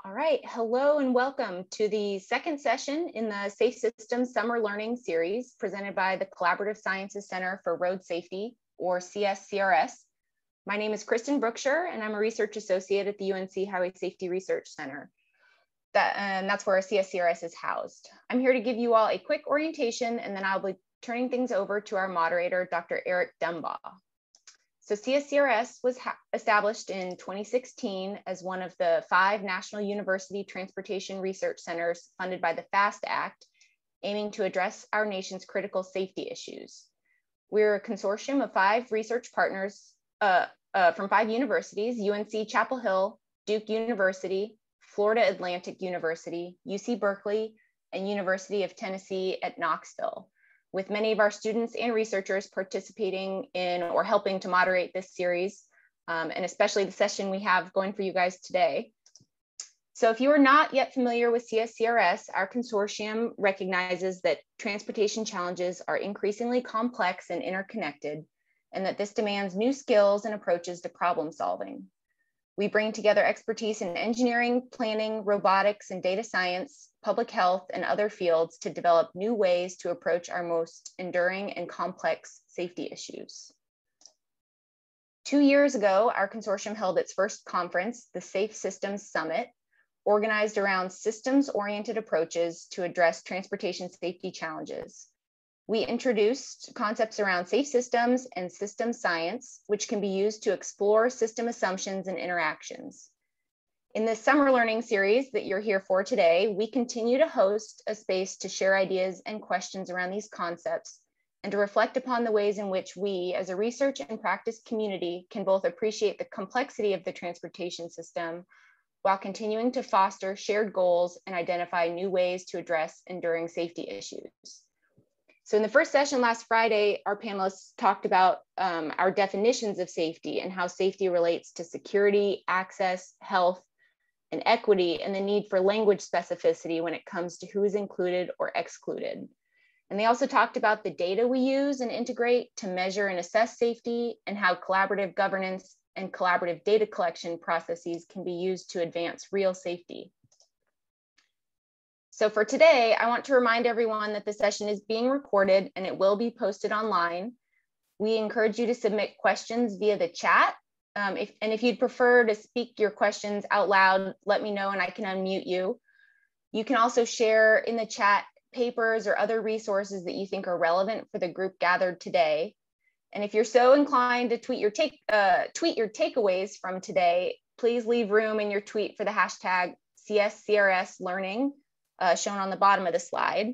All right, hello and welcome to the second session in the Safe Systems Summer Learning Series presented by the Collaborative Sciences Center for Road Safety, or CSCRS. My name is Kristen Brookshire, and I'm a research associate at the UNC Highway Safety Research Center. That's where CSCRS is housed. I'm here to give you all a quick orientation, and then I'll be turning things over to our moderator, Dr. Eric Dumbaugh. So CSCRS was established in 2016 as one of the 5 National University Transportation Research Centers funded by the FAST Act, aiming to address our nation's critical safety issues. We're a consortium of 5 research partners from 5 universities: UNC Chapel Hill, Duke University, Florida Atlantic University, UC Berkeley, and University of Tennessee at Knoxville, with many of our students and researchers participating in or helping to moderate this series, and especially the session we have going for you guys today. So if you are not yet familiar with CSCRS, our consortium recognizes that transportation challenges are increasingly complex and interconnected, and that this demands new skills and approaches to problem solving. We bring together expertise in engineering, planning, robotics, and data science, public health, and other fields to develop new ways to approach our most enduring and complex safety issues. 2 years ago, our consortium held its first conference, the Safe Systems Summit, organized around systems-oriented approaches to address transportation safety challenges. We introduced concepts around safe systems and system science, which can be used to explore system assumptions and interactions. In this summer learning series that you're here for today, we continue to host a space to share ideas and questions around these concepts and to reflect upon the ways in which we, as a research and practice community, can both appreciate the complexity of the transportation system while continuing to foster shared goals and identify new ways to address enduring safety issues. So in the first session last Friday, our panelists talked about our definitions of safety and how safety relates to security, access, health, and equity, and the need for language specificity when it comes to who is included or excluded. And they also talked about the data we use and integrate to measure and assess safety, and how collaborative governance and collaborative data collection processes can be used to advance real safety. So for today, I want to remind everyone that the session is being recorded and it will be posted online. We encourage you to submit questions via the chat. If you'd prefer to speak your questions out loud, let me know and I can unmute you. You can also share in the chat papers or other resources that you think are relevant for the group gathered today. And if you're so inclined to tweet your takeaways from today, please leave room in your tweet for the hashtag CSCRS Learning, shown on the bottom of the slide.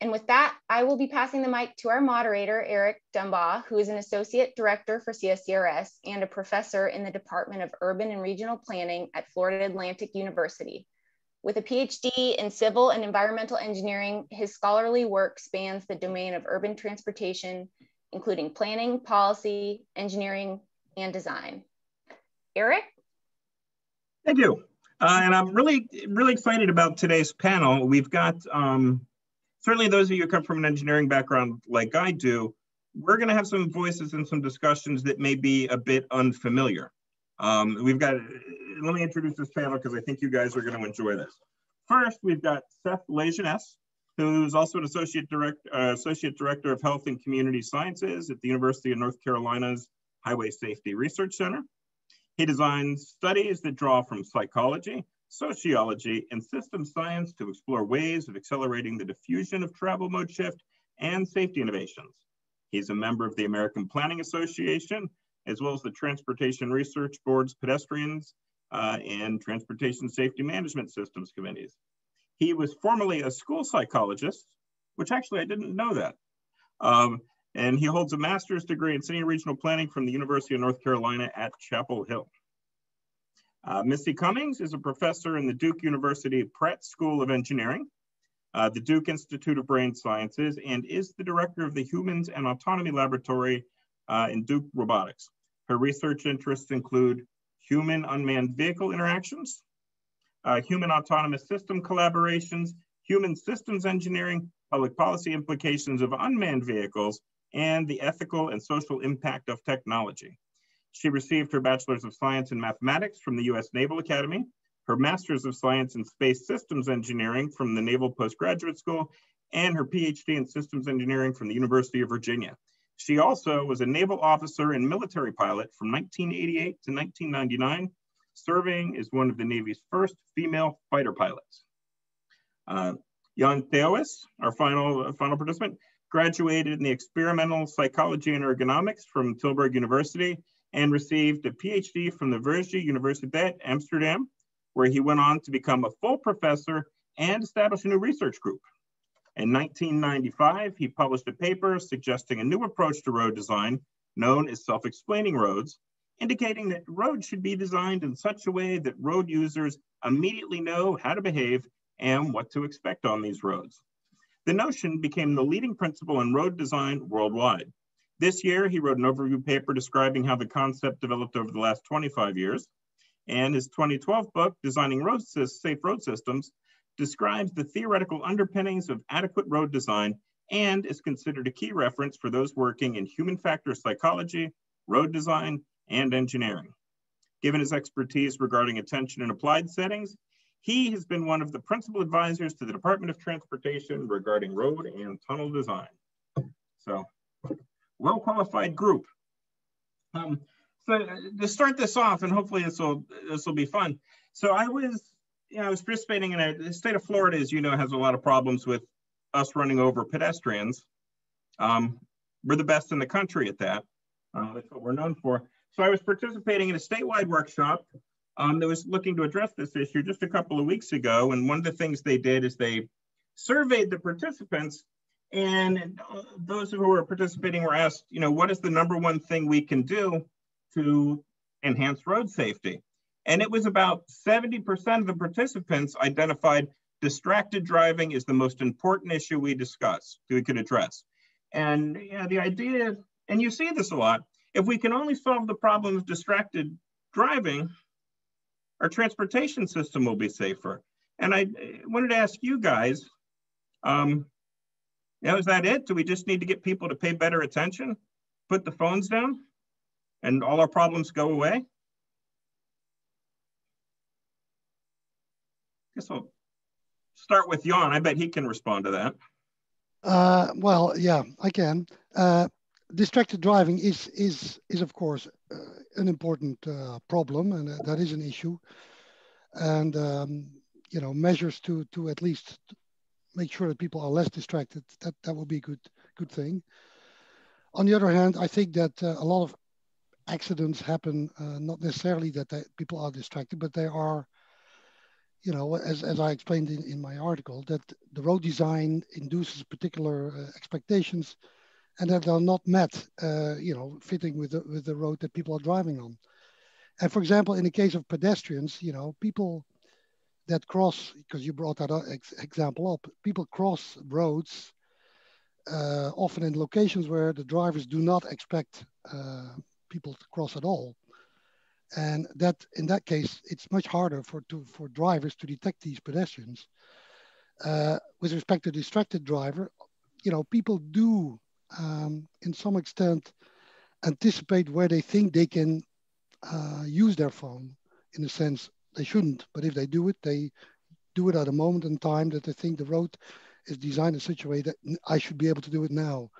And with that, I will be passing the mic to our moderator, Eric Dumbaugh, who is an associate director for CSCRS and a professor in the Department of Urban and Regional Planning at Florida Atlantic University. With a PhD in civil and environmental engineering, his scholarly work spans the domain of urban transportation, including planning, policy, engineering, and design. Eric? Thank you. And I'm really excited about today's panel. We've got, certainly those of you who come from an engineering background like I do, we're gonna have some voices and some discussions that may be a bit unfamiliar. Let me introduce this panel because I think you guys are gonna enjoy this. First, we've got Seth LaJeunesse, who's also an associate director of Health and Community Sciences at the University of North Carolina's Highway Safety Research Center. He designs studies that draw from psychology, sociology, and system science to explore ways of accelerating the diffusion of travel mode shift and safety innovations. He's a member of the American Planning Association, as well as the Transportation Research Board's Pedestrians and Transportation Safety Management Systems Committees. He was formerly a school psychologist, which actually I didn't know that. And he holds a master's degree in city and regional planning from the University of North Carolina at Chapel Hill. Missy Cummings is a professor in the Duke University Pratt School of Engineering, the Duke Institute of Brain Sciences, and is the director of the Humans and Autonomy Laboratory in Duke Robotics. Her research interests include human unmanned vehicle interactions, human autonomous system collaborations, human systems engineering, public policy implications of unmanned vehicles, and the ethical and social impact of technology. She received her Bachelor's of Science in Mathematics from the U.S. Naval Academy, her Master's of Science in Space Systems Engineering from the Naval Postgraduate School, and her PhD in Systems Engineering from the University of Virginia. She also was a naval officer and military pilot from 1988 to 1999, serving as one of the Navy's first female fighter pilots. Jan Theeuwes, our final participant, graduated in the experimental psychology and ergonomics from Tilburg University and received a PhD from the Vrije Universiteit, Amsterdam, where he went on to become a full professor and establish a new research group. In 1995, he published a paper suggesting a new approach to road design known as self-explaining roads, indicating that roads should be designed in such a way that road users immediately know how to behave and what to expect on these roads. The notion became the leading principle in road design worldwide. This year, he wrote an overview paper describing how the concept developed over the last 25 years. And his 2012 book, Designing Safe Road Systems, describes the theoretical underpinnings of adequate road design and is considered a key reference for those working in human factor psychology, road design, and engineering. Given his expertise regarding attention in applied settings, he has been one of the principal advisors to the Department of Transportation regarding road and tunnel design. So, well-qualified group. So to start this off, and hopefully this will be fun. So I was participating in the state of Florida, as you know, has a lot of problems with us running over pedestrians. We're the best in the country at that. That's what we're known for. So I was participating in a statewide workshop that was looking to address this issue just a couple of weeks ago. And one of the things they did is they surveyed the participants, and those who were participating were asked, what is the number one thing we can do to enhance road safety? And it was about 70% of the participants identified distracted driving is the most important issue we could address. And the idea, and you see this a lot, if we can only solve the problem of distracted driving, our transportation system will be safer. And I wanted to ask you guys, is that it? Do we just need to get people to pay better attention, put the phones down, and all our problems go away? I guess I'll start with Jan. I bet he can respond to that. Well, yeah, I can. Distracted driving is of course an important problem, and that is an issue. And measures to at least make sure that people are less distracted, that will be a good thing. On the other hand, I think that a lot of accidents happen not necessarily that people are distracted, but they are, as I explained in my article, that the road design induces particular expectations, and that are not met, fitting with the road that people are driving on. And for example, in the case of pedestrians, people that cross, because you brought that example up, people cross roads often in locations where the drivers do not expect people to cross at all. And that, in that case, it's much harder for drivers to detect these pedestrians. With respect to distracted driver, people do, in some extent, anticipate where they think they can use their phone. In a sense, they shouldn't, but if they do it at a moment in time that they think the road is designed in such a way that I should be able to do it now.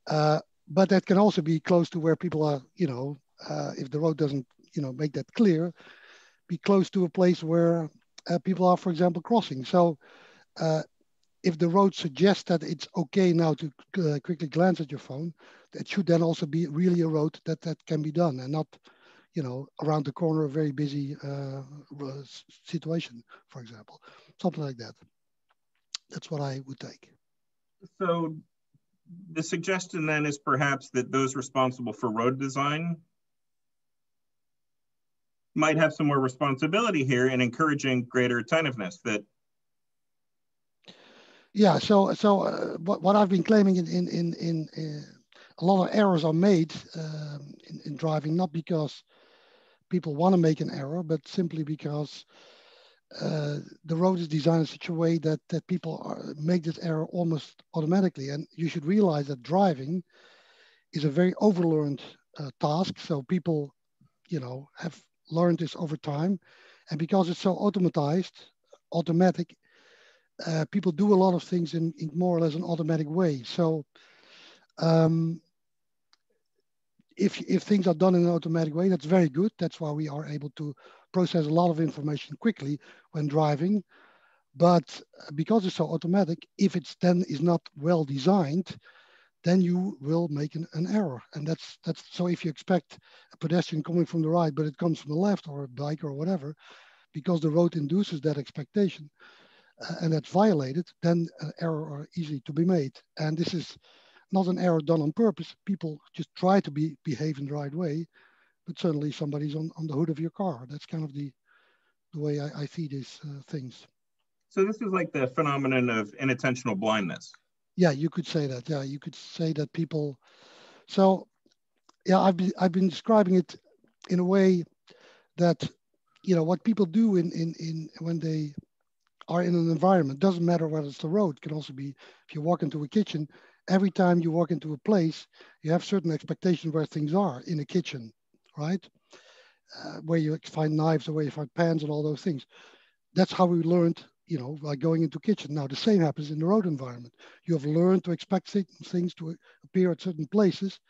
But that can also be close to where people are, if the road doesn't, make that clear, be close to a place where people are, for example, crossing. So if the road suggests that it's okay now to quickly glance at your phone, that should then also be really a road that can be done, and not, around the corner, a very busy situation, for example, something like that. That's what I would take. So the suggestion then is perhaps that those responsible for road design might have some more responsibility here in encouraging greater attentiveness. Yeah. So what I've been claiming in a lot of errors are made in driving, not because people want to make an error, but simply because the road is designed in such a way that people make this error almost automatically. And you should realize that driving is a very overlearned task. So people, have learned this over time, And because it's so automatic, people do a lot of things in more or less an automatic way. So if things are done in an automatic way, that's very good. That's why we are able to process a lot of information quickly when driving. But because it's so automatic, if it's then is not well designed, then you will make an error. And that's so if you expect a pedestrian coming from the right, but it comes from the left, or a bike or whatever, because the road induces that expectation and that's violated, then an error are easy to be made. And this is not an error done on purpose. People just try to behave in the right way, but suddenly somebody's on the hood of your car. That's kind of the way I see these things. So this is like the phenomenon of inattentional blindness. Yeah, you could say that. Yeah, you could say that people. So, yeah, I've been describing it in a way that, you know, what people do in when they are in an environment, doesn't matter whether it's the road. It can also be if you walk into a kitchen. Every time you walk into a place, you have certain expectations where things are in a kitchen, right? Where you find knives or where you find pans and all those things. That's how we learned, you know, like going into kitchen. Now the same happens in the road environment. You have learned to expect things to appear at certain places,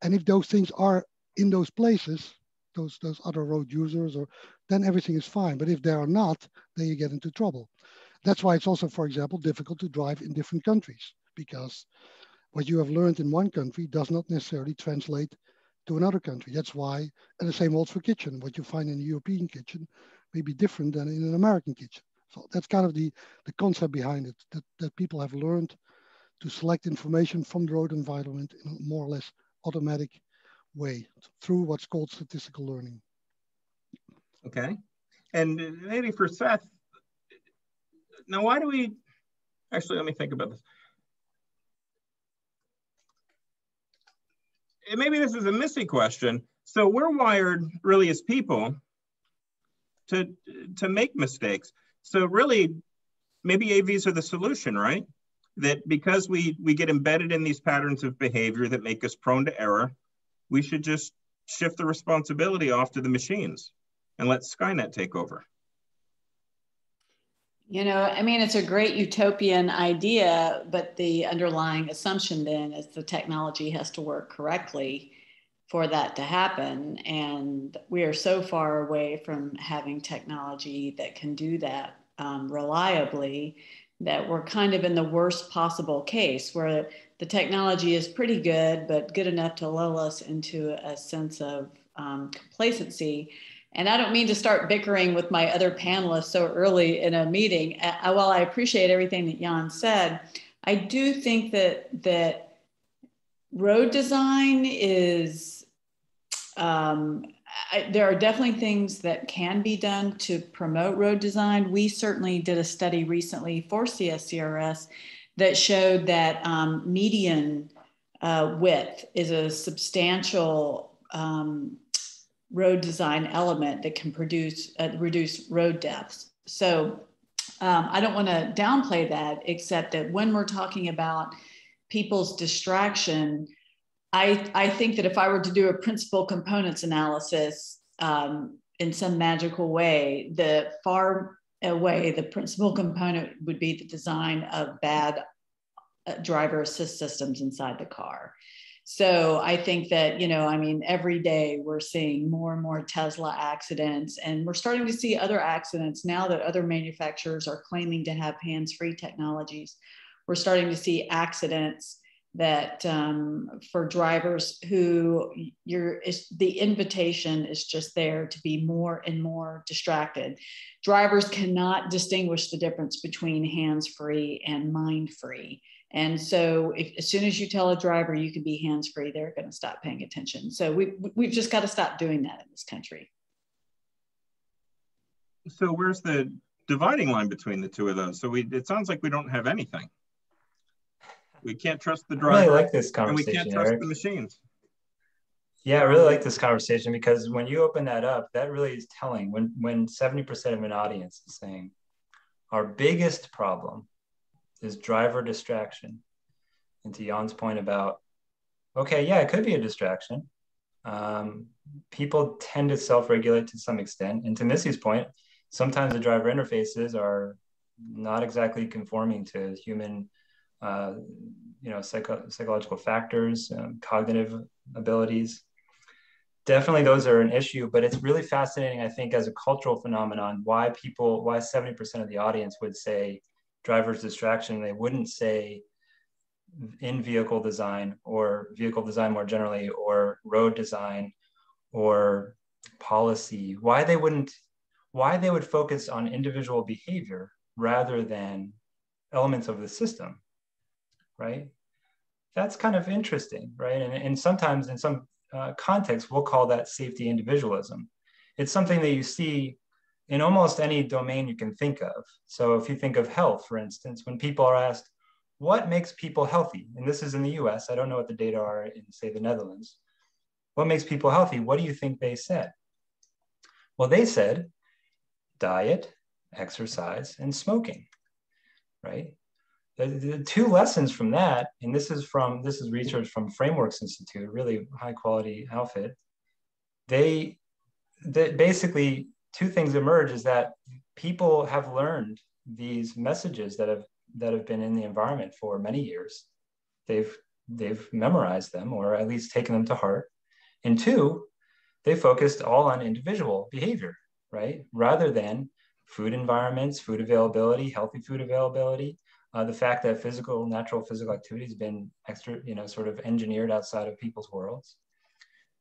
and if those things are in those places, those other road users, or then everything is fine. But if they are not, then you get into trouble. That's why it's also, for example, difficult to drive in different countries, because what you have learned in one country does not necessarily translate to another country. That's why, and the same holds for kitchen. What you find in a European kitchen may be different than in an American kitchen. So that's kind of the concept behind it, that people have learned to select information from the road environment in a more or less automatic way through what's called statistical learning. Okay. And maybe for Seth, now why do we, actually, let me think about this. Maybe this is a Missy question. So we're wired really as people to make mistakes. So really, maybe AVs are the solution, right? That because we get embedded in these patterns of behavior that make us prone to error, we should just shift the responsibility off to the machines and let Skynet take over. You know, I mean, it's a great utopian idea, but the underlying assumption then is the technology has to work correctly for that to happen. And we are so far away from having technology that can do that reliably that we're kind of in the worst possible case where the technology is pretty good, but good enough to lull us into a sense of complacency. And I don't mean to start bickering with my other panelists so early in a meeting. While I appreciate everything that Jan said, I do think that road design is, there are definitely things that can be done to promote road design. We certainly did a study recently for CSCRS that showed that median width is a substantial road design element that can reduce road deaths. So I don't want to downplay that, except that when we're talking about people's distraction, I think that if I were to do a principal components analysis in some magical way, the far away the principal component would be the design of bad driver assist systems inside the car. So I think that, you know, I mean, every day we're seeing more and more Tesla accidents, and we're starting to see other accidents now that other manufacturers are claiming to have hands-free technologies. We're starting to see accidents that for drivers who the invitation is just there to be more and more distracted. Drivers cannot distinguish the difference between hands-free and mind-free. And so as soon as you tell a driver you can be hands-free, they're going to stop paying attention. So we've just got to stop doing that in this country. So where's the dividing line between the two of those? So it sounds like we don't have anything. We can't trust the driver. I really like this conversation, and we can't trust Eric. the machines. Yeah, I really like this conversation because when you open that up, that really is telling. When 70% of an audience is saying, our biggest problem is driver distraction. And to Jan's point about, okay, yeah, it could be a distraction. People tend to self-regulate to some extent. And to Missy's point, Sometimes the driver interfaces are not exactly conforming to human, psychological factors, cognitive abilities. Definitely those are an issue, but it's really fascinating, I think, as a cultural phenomenon, why 70% of the audience would say driver's distraction. They wouldn't say in-vehicle design or vehicle design more generally, or road design or policy. Why they would focus on individual behavior rather than elements of the system, right? That's kind of interesting, right? And sometimes in some context, we'll call that safety individualism. It's something that you see in almost any domain you can think of. So if you think of health, for instance, when people are asked, what makes people healthy? And this is in the US, I don't know what the data are in, say, the Netherlands. What makes people healthy? What do you think they said? Well, they said diet, exercise, and smoking, right? The two lessons from that, and this is research from Frameworks Institute, really high quality outfit. They basically, two things emerge is that people have learned these messages that have been in the environment for many years. They've memorized them, or at least taken them to heart. And two, they focused all on individual behavior, right? Rather than food environments, food availability, healthy food availability, the fact that natural physical activity has been sort of engineered outside of people's worlds.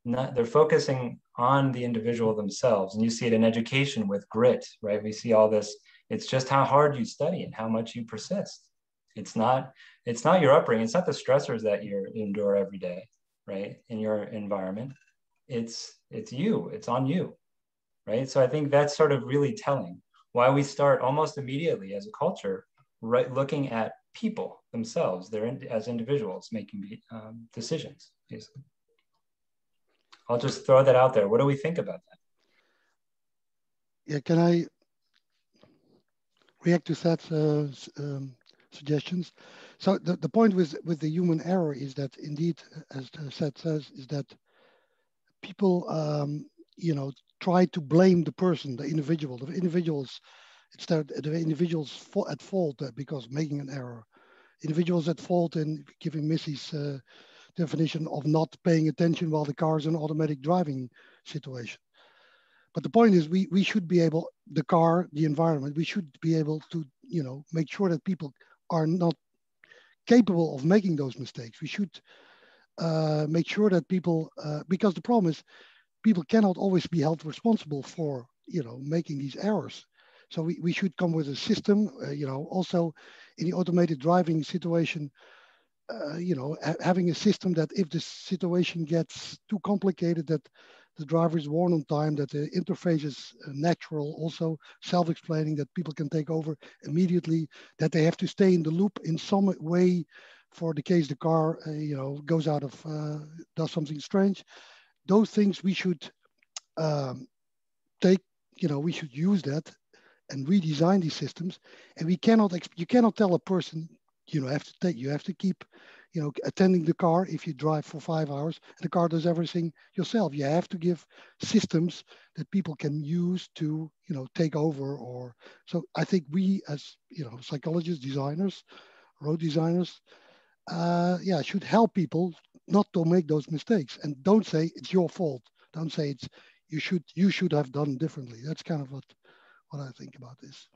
They're focusing on the individual themselves. And you see it in education with grit, right? We see all this, it's just how hard you study and how much you persist. It's not your upbringing. It's not the stressors that you endure every day, right? In your environment. It's you, it's on you, right? So I think that's sort of really telling why we start almost immediately as a culture, right, looking at people themselves, as individuals making decisions, basically. I'll just throw that out there. What do we think about that? Yeah, can I react to Seth's suggestions? So the point with the human error is that indeed, as Seth says, is that people, try to blame the person, the individual. The individuals, the individuals at fault because making an error. Individuals at fault in giving Missy's definition of not paying attention while the car is in an automatic driving situation. But the point is, we should be able, the car, the environment, we should be able to, make sure that people are not capable of making those mistakes. We should make sure that people, because the problem is, people cannot always be held responsible for, making these errors. So we should come with a system, also in the automated driving situation, having a system that if the situation gets too complicated, that the driver is warned on time, that the interface is natural, also self-explaining, that people can take over immediately, that they have to stay in the loop in some way for the case the car, goes out of, does something strange. Those things we should take, we should use that and redesign these systems. And you cannot tell a person, you have to keep, attending the car if you drive for 5 hours and the car does everything yourself. You have to give systems that people can use to, take over. Or so I think we as, psychologists, designers, road designers, should help people not to make those mistakes, and don't say it's your fault. Don't say it's you should have done differently. That's kind of what I think about this.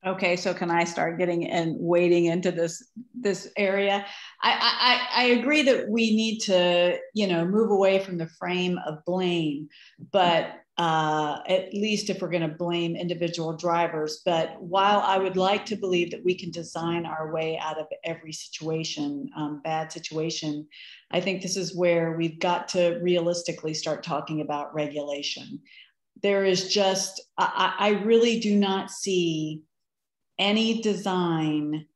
Okay, so can I start wading into this area? I agree that we need to, move away from the frame of blame, but at least if we're going to blame individual drivers. But while I would like to believe that we can design our way out of every situation, bad situation, I think this is where we've got to realistically start talking about regulation. There is just, I really do not see any design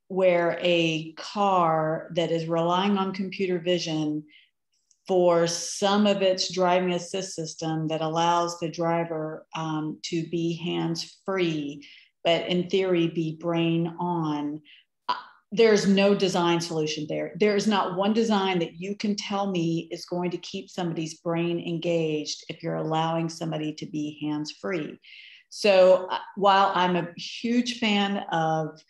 where a car that is relying on computer vision for some of its driving assist system that allows the driver to be hands-free, but in theory be brain on. there's no design solution there. There is not one design that you can tell me is going to keep somebody's brain engaged if you're allowing somebody to be hands-free. So while I'm a huge fan of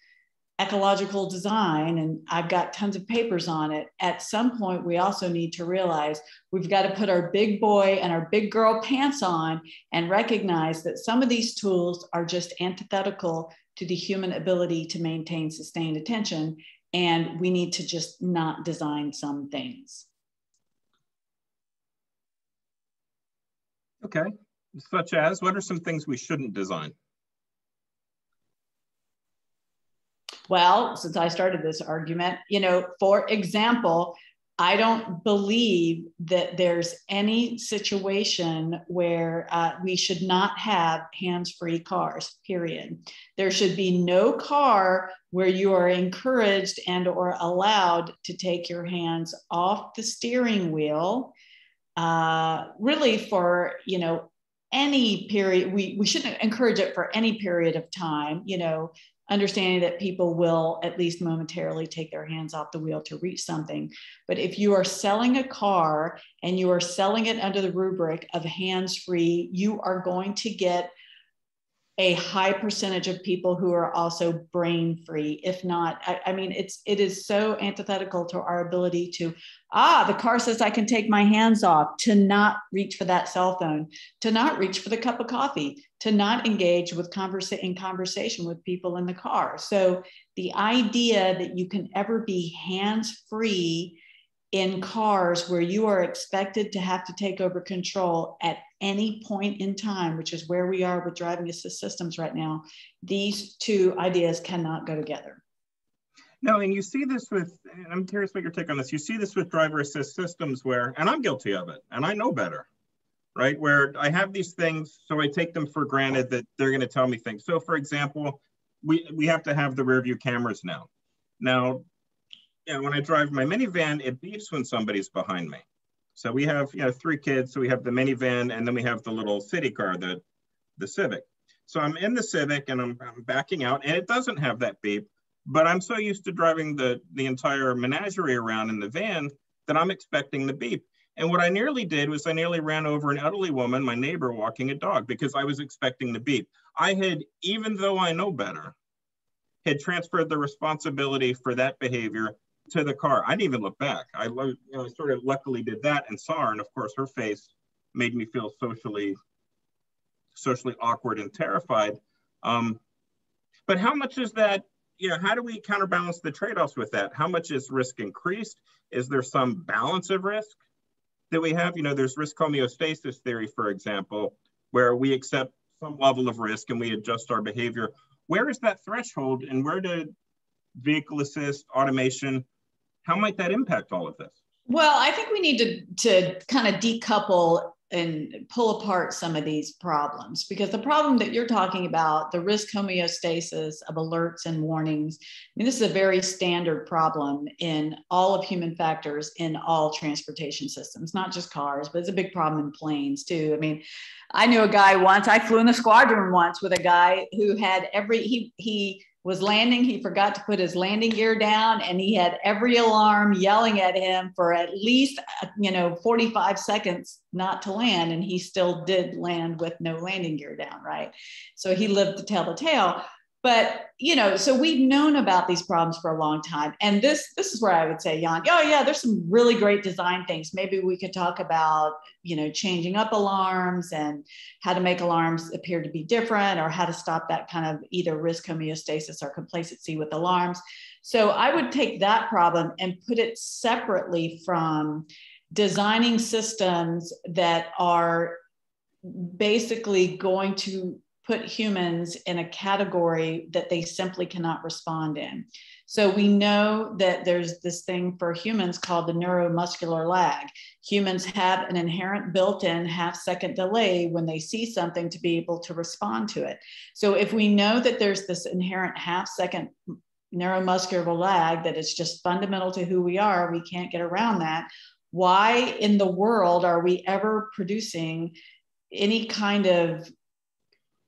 ecological design, and I've got tons of papers on it, at some point we also need to realize we've got to put our big boy and our big girl pants on and recognize that some of these tools are just antithetical to the human ability to maintain sustained attention, and we need to just not design some things. Okay, such as, what are some things we shouldn't design? Well, since I started this argument, you know, for example, I don't believe that there's any situation where we should not have hands-free cars, period. There should be no car where you are encouraged and or allowed to take your hands off the steering wheel, really for, you know, any period. We shouldn't encourage it for any period of time, you know, understanding that people will at least momentarily take their hands off the wheel to reach something. But if you are selling a car and you are selling it under the rubric of hands-free, you are going to get a high percentage of people who are also brain-free. If not, I mean, it is so antithetical to our ability to, the car says I can take my hands off, to not reach for that cell phone, to not reach for the cup of coffee, to not engage with conversation with people in the car. So the idea that you can ever be hands-free in cars where you are expected to have to take over control at any point in time, which is where we are with driving assist systems right now, these two ideas cannot go together. No, and you see this with, and I'm curious what your take on this, you see this with driver assist systems where, and I'm guilty of it, and I know better, right? Where I have these things, so I take them for granted that they're gonna tell me things. So for example, we have to have the rear view cameras now. Now, yeah, when I drive my minivan, it beeps when somebody's behind me. So we have, you know, 3 kids. So we have the minivan, and then we have the little city car, the Civic. So I'm in the Civic, and I'm backing out, and it doesn't have that beep. But I'm so used to driving the entire menagerie around in the van that I'm expecting the beep. And what I nearly did was I nearly ran over an elderly woman, my neighbor, walking a dog, because I was expecting the beep. I had, even though I know better, had transferred the responsibility for that behavior to the car. I didn't even look back. I sort of luckily did that and saw her, and of course her face made me feel socially awkward and terrified. But how much is that, you know, how do we counterbalance the trade-offs with that? How much is risk increased? Is there some balance of risk that we have? You know, there's risk homeostasis theory, for example, where we accept some level of risk and we adjust our behavior. Where is that threshold, and where do vehicle assist, automation, how might that impact all of this? Well, I think we need to kind of decouple and pull apart some of these problems, because the problem that you're talking about, the risk homeostasis of alerts and warnings, I mean, this is a very standard problem in all of human factors in all transportation systems, not just cars, but it's a big problem in planes too. I mean, I knew a guy once, I flew in the squadron once with a guy who had he was landing, he forgot to put his landing gear down, and he had every alarm yelling at him for at least 45 seconds not to land, and he still did land with no landing gear down, right? So he lived to tell the tale. But so we've known about these problems for a long time, and this is where I would say, Jan, oh yeah, there's some really great design things. Maybe we could talk about changing up alarms and how to make alarms appear to be different, or how to stop that kind of either risk homeostasis or complacency with alarms. So I would take that problem and put it separately from designing systems that are basically going to put humans in a category that they simply cannot respond in. So we know that there's this thing for humans called the neuromuscular lag. Humans have an inherent built-in half-second delay when they see something to be able to respond to it. So if we know that there's this inherent half-second neuromuscular lag that is just fundamental to who we are, we can't get around that. Why in the world are we ever producing any kind of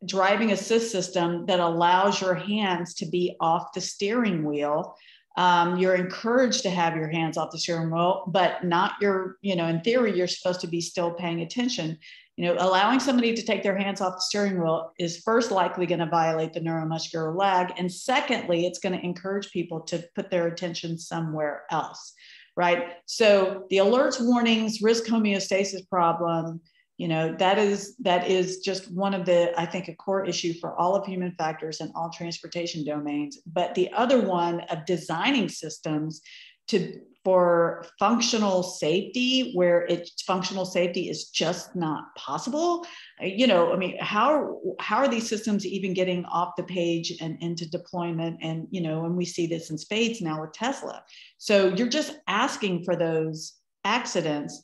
driving assist system that allows your hands to be off the steering wheel You're encouraged to have your hands off the steering wheel, but not your, in theory, you're supposed to be still paying attention. Allowing somebody to take their hands off the steering wheel is first likely going to violate the neuromuscular lag. And secondly, it's going to encourage people to put their attention somewhere else, right? So the alerts, warnings, risk homeostasis problem, that is just one of the, I think, a core issue for all of human factors and all transportation domains. But the other one of designing systems for functional safety, where functional safety is just not possible. How are these systems even getting off the page and into deployment? And, and we see this in spades now with Tesla. So you're just asking for those accidents.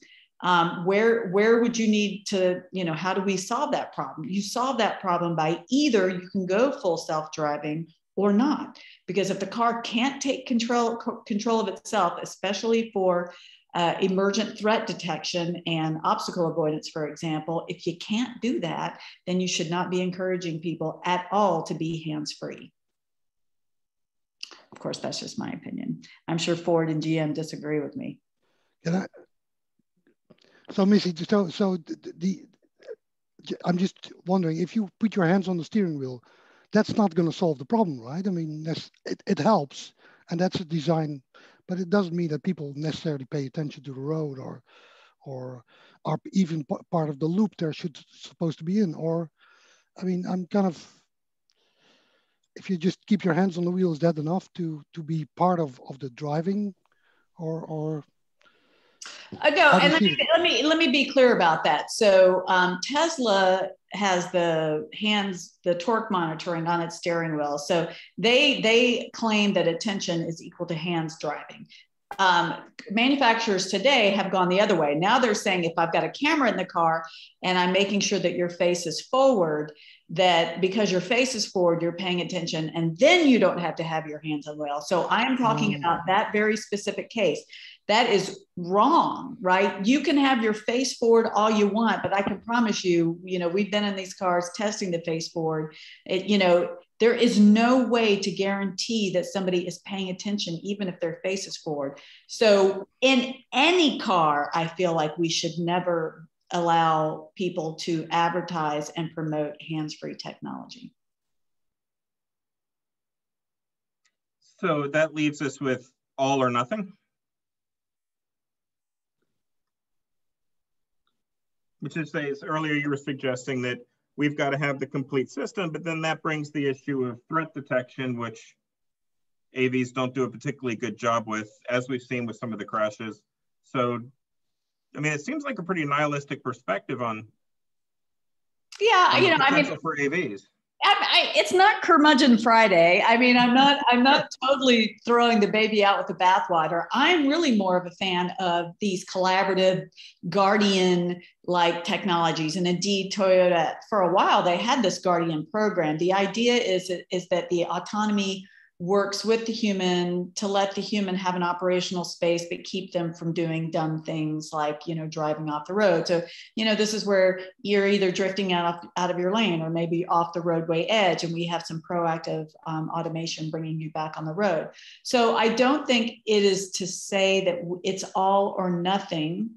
Where would you need to, how do we solve that problem? You solve that problem by either you can go full self-driving or not. Because if the car can't take control of itself, especially for emergent threat detection and obstacle avoidance, for example, if you can't do that, then you should not be encouraging people at all to be hands-free. Of course, that's just my opinion. I'm sure Ford and GM disagree with me. So Missy, I'm just wondering, if you put your hands on the steering wheel, that's not going to solve the problem, right? I mean, it helps, and that's a design, but it doesn't mean that people necessarily pay attention to the road or are even part of the loop they're supposed to be in. Or, I mean, I'm kind of, if you just keep your hands on the wheel, is that enough to be part of the driving, or? No, and let me be clear about that. So Tesla has the torque monitoring on its steering wheel. So they claim that attention is equal to hands driving. Manufacturers today have gone the other way. Now they're saying, if I've got a camera in the car and I'm making sure that your face is forward, that because your face is forward, you're paying attention, and then you don't have to have your hands on the wheel. So I am talking about that very specific case. That is wrong, right? You can have your face forward all you want, but I can promise you, we've been in these cars testing the face forward. There is no way to guarantee that somebody is paying attention, even if their face is forward. So in any car, I feel like we should never allow people to advertise and promote hands-free technology. So that leaves us with all or nothing, which is, earlier you were suggesting that we've got to have the complete system, but then that brings the issue of threat detection, which AVs don't do a particularly good job with, as we've seen with some of the crashes. So, I mean, it seems like a pretty nihilistic perspective on the potential for AVs. It's not curmudgeon Friday. I mean, I'm not totally throwing the baby out with the bathwater. I'm really more of a fan of these collaborative Guardian-like technologies. And indeed, Toyota, for a while, they had this Guardian program. The idea is that the autonomy works with the human to let the human have an operational space, but keep them from doing dumb things like, driving off the road. So, this is where you're either drifting out of your lane or maybe off the roadway edge, and we have some proactive automation bringing you back on the road. So I don't think it is to say that it's all or nothing,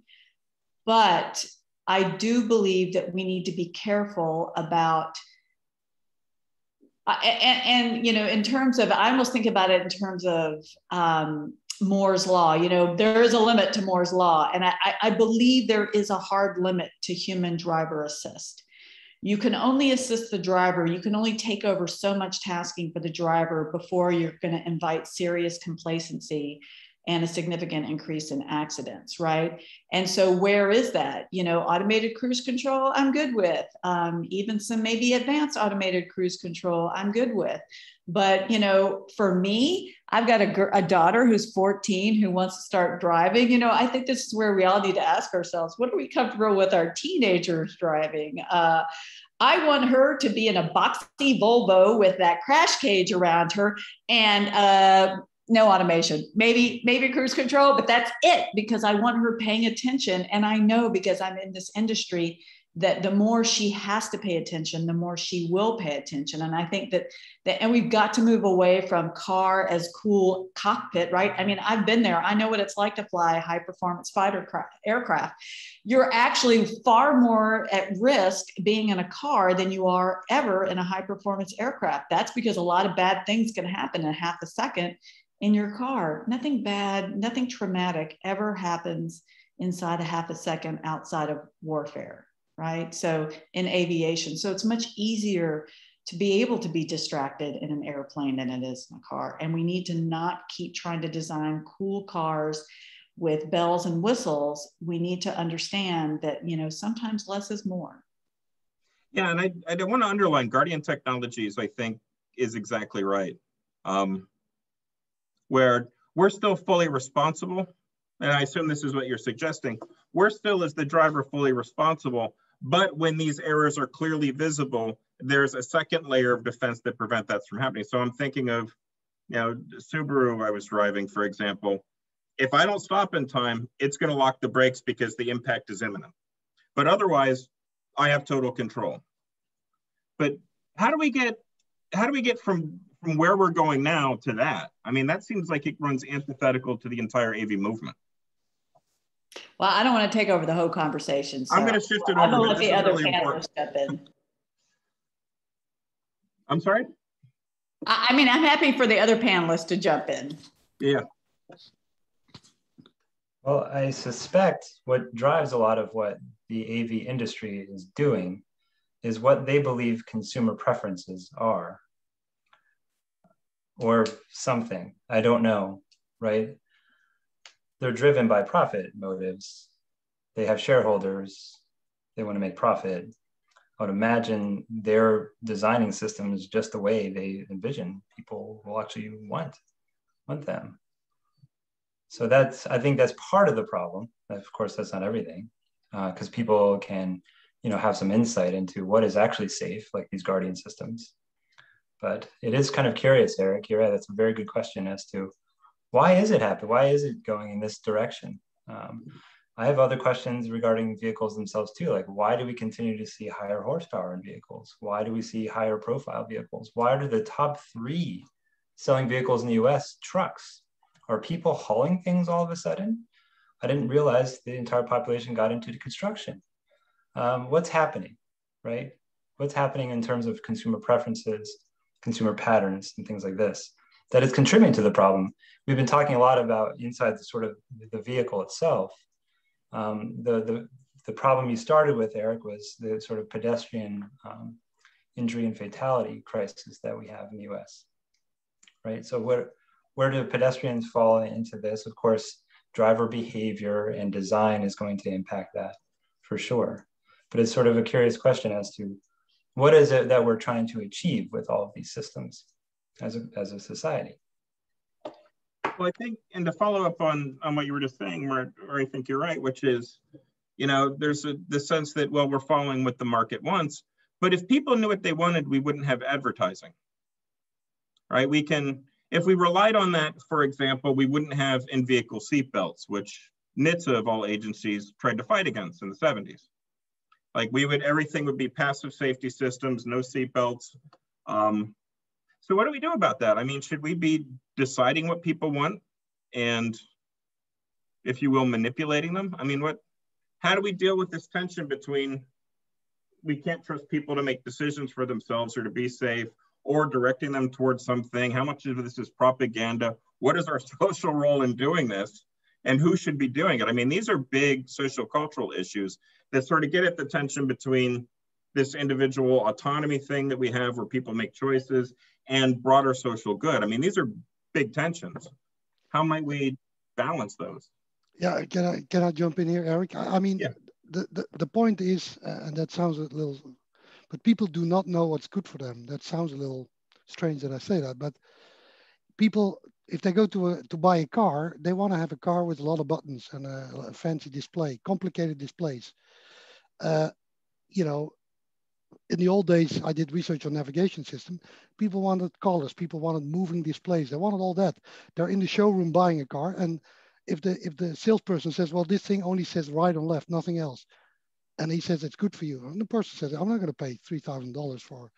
but I do believe that we need to be careful about in terms of, I almost think about it in terms of Moore's law. There is a limit to Moore's law. And I believe there is a hard limit to human driver assist. You can only assist the driver. You can only take over so much tasking for the driver before you're going to invite serious complacency and a significant increase in accidents, right? And so where is that? Automated cruise control, I'm good with. Even some maybe advanced automated cruise control, I'm good with. But, for me, I've got a daughter who's 14 who wants to start driving. I think this is where we all need to ask ourselves, what are we comfortable with our teenagers driving? I want her to be in a boxy Volvo with that crash cage around her and no automation, maybe cruise control, but that's it, because I want her paying attention. And I know, because I'm in this industry, that the more she has to pay attention, the more she will pay attention. And I think that and we've got to move away from car as cool cockpit, right? I mean, I've been there. I know what it's like to fly high performance fighter aircraft. You're actually far more at risk being in a car than you are ever in a high performance aircraft. That's because a lot of bad things can happen in half a second in your car. Nothing bad, nothing traumatic ever happens inside a half a second outside of warfare, right? So in aviation, so it's much easier to be able to be distracted in an airplane than it is in a car. And we need to not keep trying to design cool cars with bells and whistles. We need to understand that, you know, sometimes less is more. Yeah, and I want to underline Guardian Technologies, I think, is exactly right. Where we're still fully responsible, and I assume this is what you're suggesting, we're still as the driver fully responsible, but when these errors are clearly visible, there's a second layer of defense that prevent that from happening. So I'm thinking of, you know, Subaru I was driving, for example. If I don't stop in time, it's going to lock the brakes because the impact is imminent. But otherwise, I have total control. But how do we get from where we're going now to that? I mean, that seems like it runs antithetical to the entire AV movement. Well, I don't want to take over the whole conversation. So I'm going to shift it over. I'm going to let the other panelists step in. I'm sorry? I mean, I'm happy for the other panelists to jump in. Yeah. Well, I suspect what drives a lot of what the AV industry is doing is what they believe consumer preferences are, or something. I don't know, right? They're driven by profit motives. They have shareholders. They want to make profit. I would imagine they're designing systems just the way they envision people will actually want them. So I think that's part of the problem. Of course, that's not everything, because people can, you know, have some insight into what is actually safe, like these Guardian systems. But it is kind of curious, Eric. You're right. That's a very good question as to why is it happening? Why is it going in this direction? I have other questions regarding vehicles themselves too. Like, why do we continue to see higher horsepower in vehicles? Why do we see higher profile vehicles? Why are the top 3 selling vehicles in the US trucks? Are people hauling things all of a sudden? I didn't realize the entire population got into construction. What's happening, right? What's happening in terms of consumer preferences, consumer patterns, and things like this that is contributing to the problem? We've been talking a lot about inside the sort of the vehicle itself. The problem you started with, Eric, was the sort of pedestrian injury and fatality crisis that we have in the US, right? So where do pedestrians fall into this? Of course, driver behavior and design is going to impact that for sure. But it's sort of a curious question as to what is it that we're trying to achieve with all of these systems as a society? Well, I think, and to follow up on what you were just saying, or I think you're right, which is, you know, there's the sense that, well, we're following what the market wants, but if people knew what they wanted, we wouldn't have advertising, right? If we relied on that, for example, we wouldn't have in-vehicle seatbelts, which NHTSA of all agencies tried to fight against in the 70s. Like everything would be passive safety systems, no seatbelts. So what do we do about that? I mean, should we be deciding what people want and, if you will, manipulating them? I mean, how do we deal with this tension between we can't trust people to make decisions for themselves or to be safe, or directing them towards something? How much of this is propaganda? What is our social role in doing this? And who should be doing it? I mean, these are big social cultural issues that sort of get at the tension between this individual autonomy thing that we have where people make choices and broader social good. I mean, these are big tensions. How might we balance those? Yeah, can I jump in here, Eric? I mean, yeah. The point is, and that sounds a little, but people do not know what's good for them. That sounds a little strange that I say that, but people, if they go to buy a car, they want to have a car with a lot of buttons and a fancy display, complicated displays. You know, in the old days, I did research on navigation system. People wanted colors, people wanted moving displays. They wanted all that. They're in the showroom buying a car, and if the salesperson says, well, this thing only says right and left, nothing else, and he says it's good for you. And the person says, I'm not going to pay $3,000 for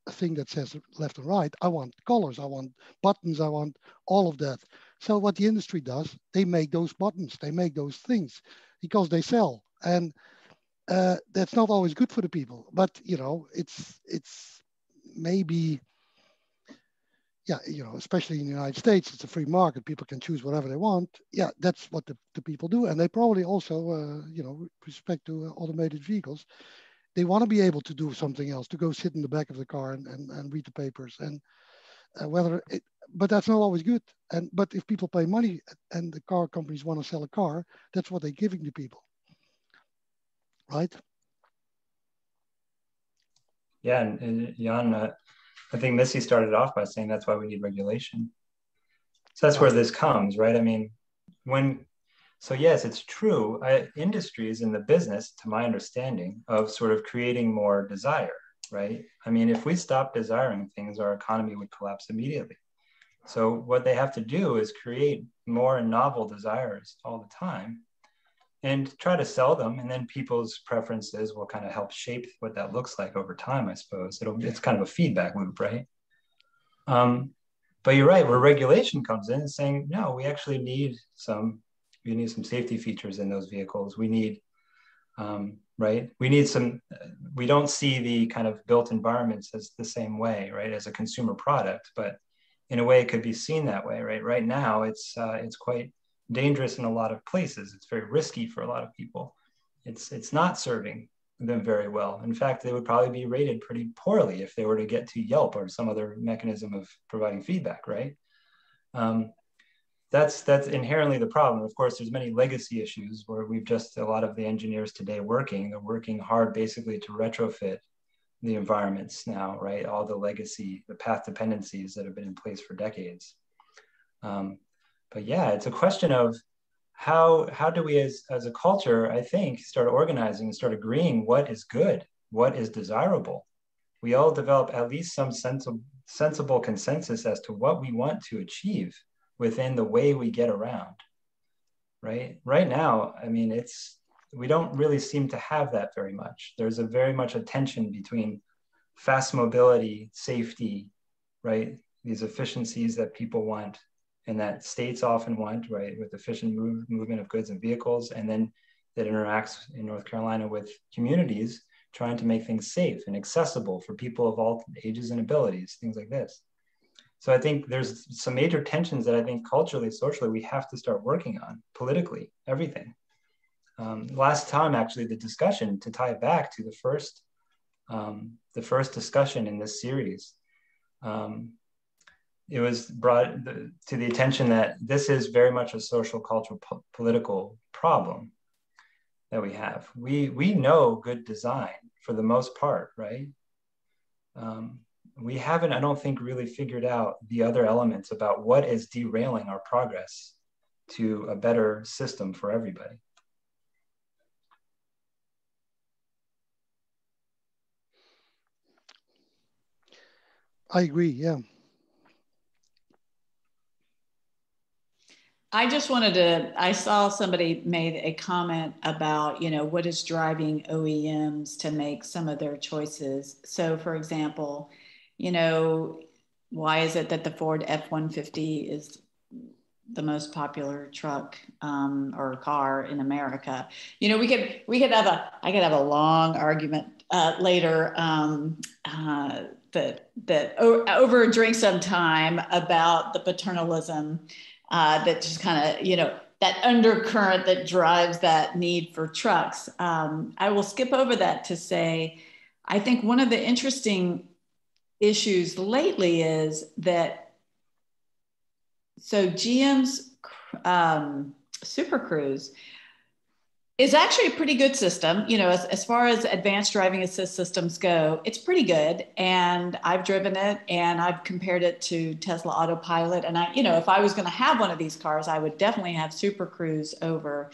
a thing that says left and right. I want colors, I want buttons, I want all of that. So what the industry does, they make those buttons, they make those things because they sell. And that's not always good for the people, but you know, it's maybe, yeah, you know, especially in the United States, it's a free market. People can choose whatever they want. Yeah, that's what the people do. And they probably also, you know, with respect to automated vehicles, they want to be able to do something else, to go sit in the back of the car and read the papers. And but that's not always good. But if people pay money and the car companies want to sell a car, that's what they're giving to people, right? Yeah, and Jan, I think Missy started off by saying that's why we need regulation. So that's where this comes, right? I mean, so yes, it's true. Industry is in the business, to my understanding, of sort of creating more desire, right? I mean, if we stop desiring things, our economy would collapse immediately. So what they have to do is create more and novel desires all the time and try to sell them. And then people's preferences will kind of help shape what that looks like over time, I suppose. It's kind of a feedback loop, right? But you're right, where regulation comes in and saying, no, we actually need some safety features in those vehicles. We need, right? We don't see the kind of built environments as the same way, right? As a consumer product, but in a way it could be seen that way, right? Right now, it's quite dangerous in a lot of places. It's very risky for a lot of people. It's not serving them very well. In fact, they would probably be rated pretty poorly if they were to get to Yelp or some other mechanism of providing feedback, right? That's inherently the problem. Of course, there's many legacy issues where a lot of the engineers today they're working hard basically to retrofit the environments now, right? All the legacy, the path dependencies that have been in place for decades. But yeah, it's a question of how do we as a culture, I think, start organizing and start agreeing what is good, what is desirable. We all develop at least some sensible consensus as to what we want to achieve within the way we get around, right? Right now, I mean, we don't really seem to have that very much. There's very much a tension between fast mobility, safety, right? These efficiencies that people want and that states often want, right? With efficient movement of goods and vehicles. And then that interacts in North Carolina with communities trying to make things safe and accessible for people of all ages and abilities, things like this. So I think there's some major tensions that I think culturally, socially, we have to start working on politically, everything. Last time, actually, the discussion, to tie it back to the first discussion in this series, it was brought to the attention that this is very much a social, cultural, political problem that we have. We know good design for the most part, right? We haven't, I don't think, really figured out the other elements about what is derailing our progress to a better system for everybody. I agree, yeah. I just I saw somebody made a comment about, you know, what is driving OEMs to make some of their choices. So for example, you know, why is it that the Ford F-150 is the most popular truck or car in America? You know, I could have a long argument later that over a drink sometime about the paternalism that just kind of, you know, that undercurrent that drives that need for trucks. I will skip over that to say, I think one of the interesting issues lately is that, so GM's Super Cruise is actually a pretty good system. You know, as far as advanced driving assist systems go, it's pretty good. And I've driven it and I've compared it to Tesla Autopilot. And you know, if I was going to have one of these cars, I would definitely have Super Cruise over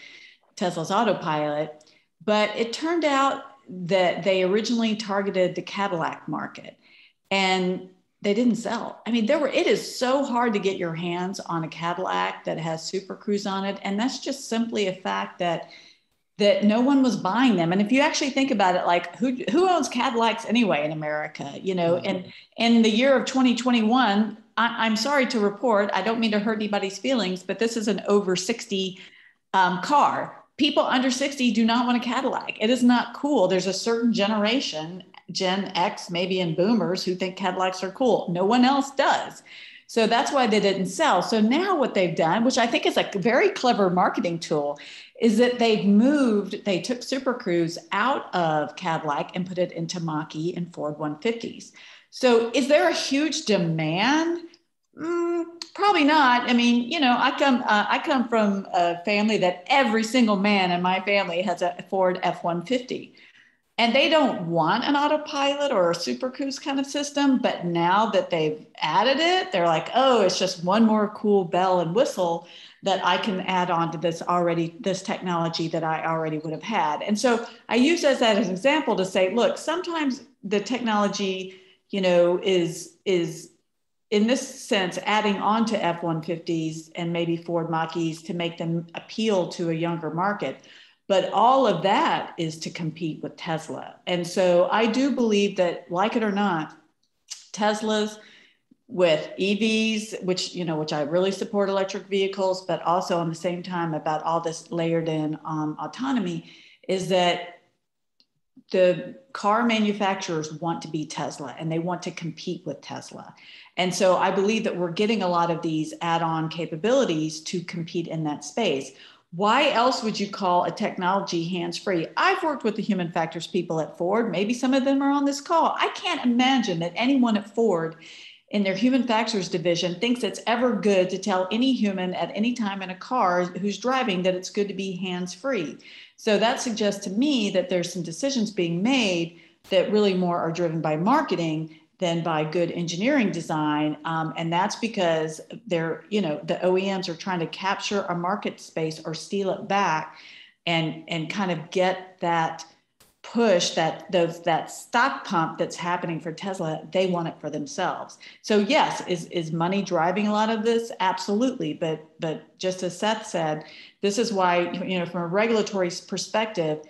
Tesla's Autopilot. But it turned out that they originally targeted the Cadillac market and they didn't sell. I mean, it is so hard to get your hands on a Cadillac that has Super Cruise on it. And that's just simply a fact that that no one was buying them. And if you actually think about it, like who owns Cadillacs anyway in America, you know, and in the year of 2021, I'm sorry to report, I don't mean to hurt anybody's feelings, but this is an over 60 car. People under 60 do not want a Cadillac. It is not cool. There's a certain generation, Gen X, maybe, and boomers who think Cadillacs are cool. No one else does. So that's why they didn't sell. So now what they've done, which I think is a very clever marketing tool, is that they took Super Cruise out of Cadillac and put it into Mach-E and Ford 150s. So is there a huge demand? Probably not. I mean, you know, I come from a family that every single man in my family has a Ford F-150. And they don't want an autopilot or a Super Cruise kind of system, but now that they've added it, they're like, oh, it's just one more cool bell and whistle that I can add on to this technology that I already would have had. And so I use that as an example to say, look, sometimes the technology, you know, is in this sense, adding on to F-150s and maybe Ford Mach-Es to make them appeal to a younger market. But all of that is to compete with Tesla. And so I do believe that, like it or not, Teslas with EVs, which I really support electric vehicles, but also on the same time about all this layered in autonomy, is that the car manufacturers want to be Tesla and they want to compete with Tesla. And so I believe that we're getting a lot of these add-on capabilities to compete in that space. Why else would you call a technology hands-free? I've worked with the human factors people at Ford. Maybe some of them are on this call. I can't imagine that anyone at Ford in their human factors division thinks it's ever good to tell any human at any time in a car who's driving that it's good to be hands-free. So that suggests to me that there's some decisions being made that really more are driven by marketing than by good engineering design. And that's because the OEMs are trying to capture a market space or steal it back and kind of get that push, that stock pump that's happening for Tesla. They want it for themselves. So yes, is money driving a lot of this? Absolutely. But just as Seth said, this is why, from a regulatory perspective,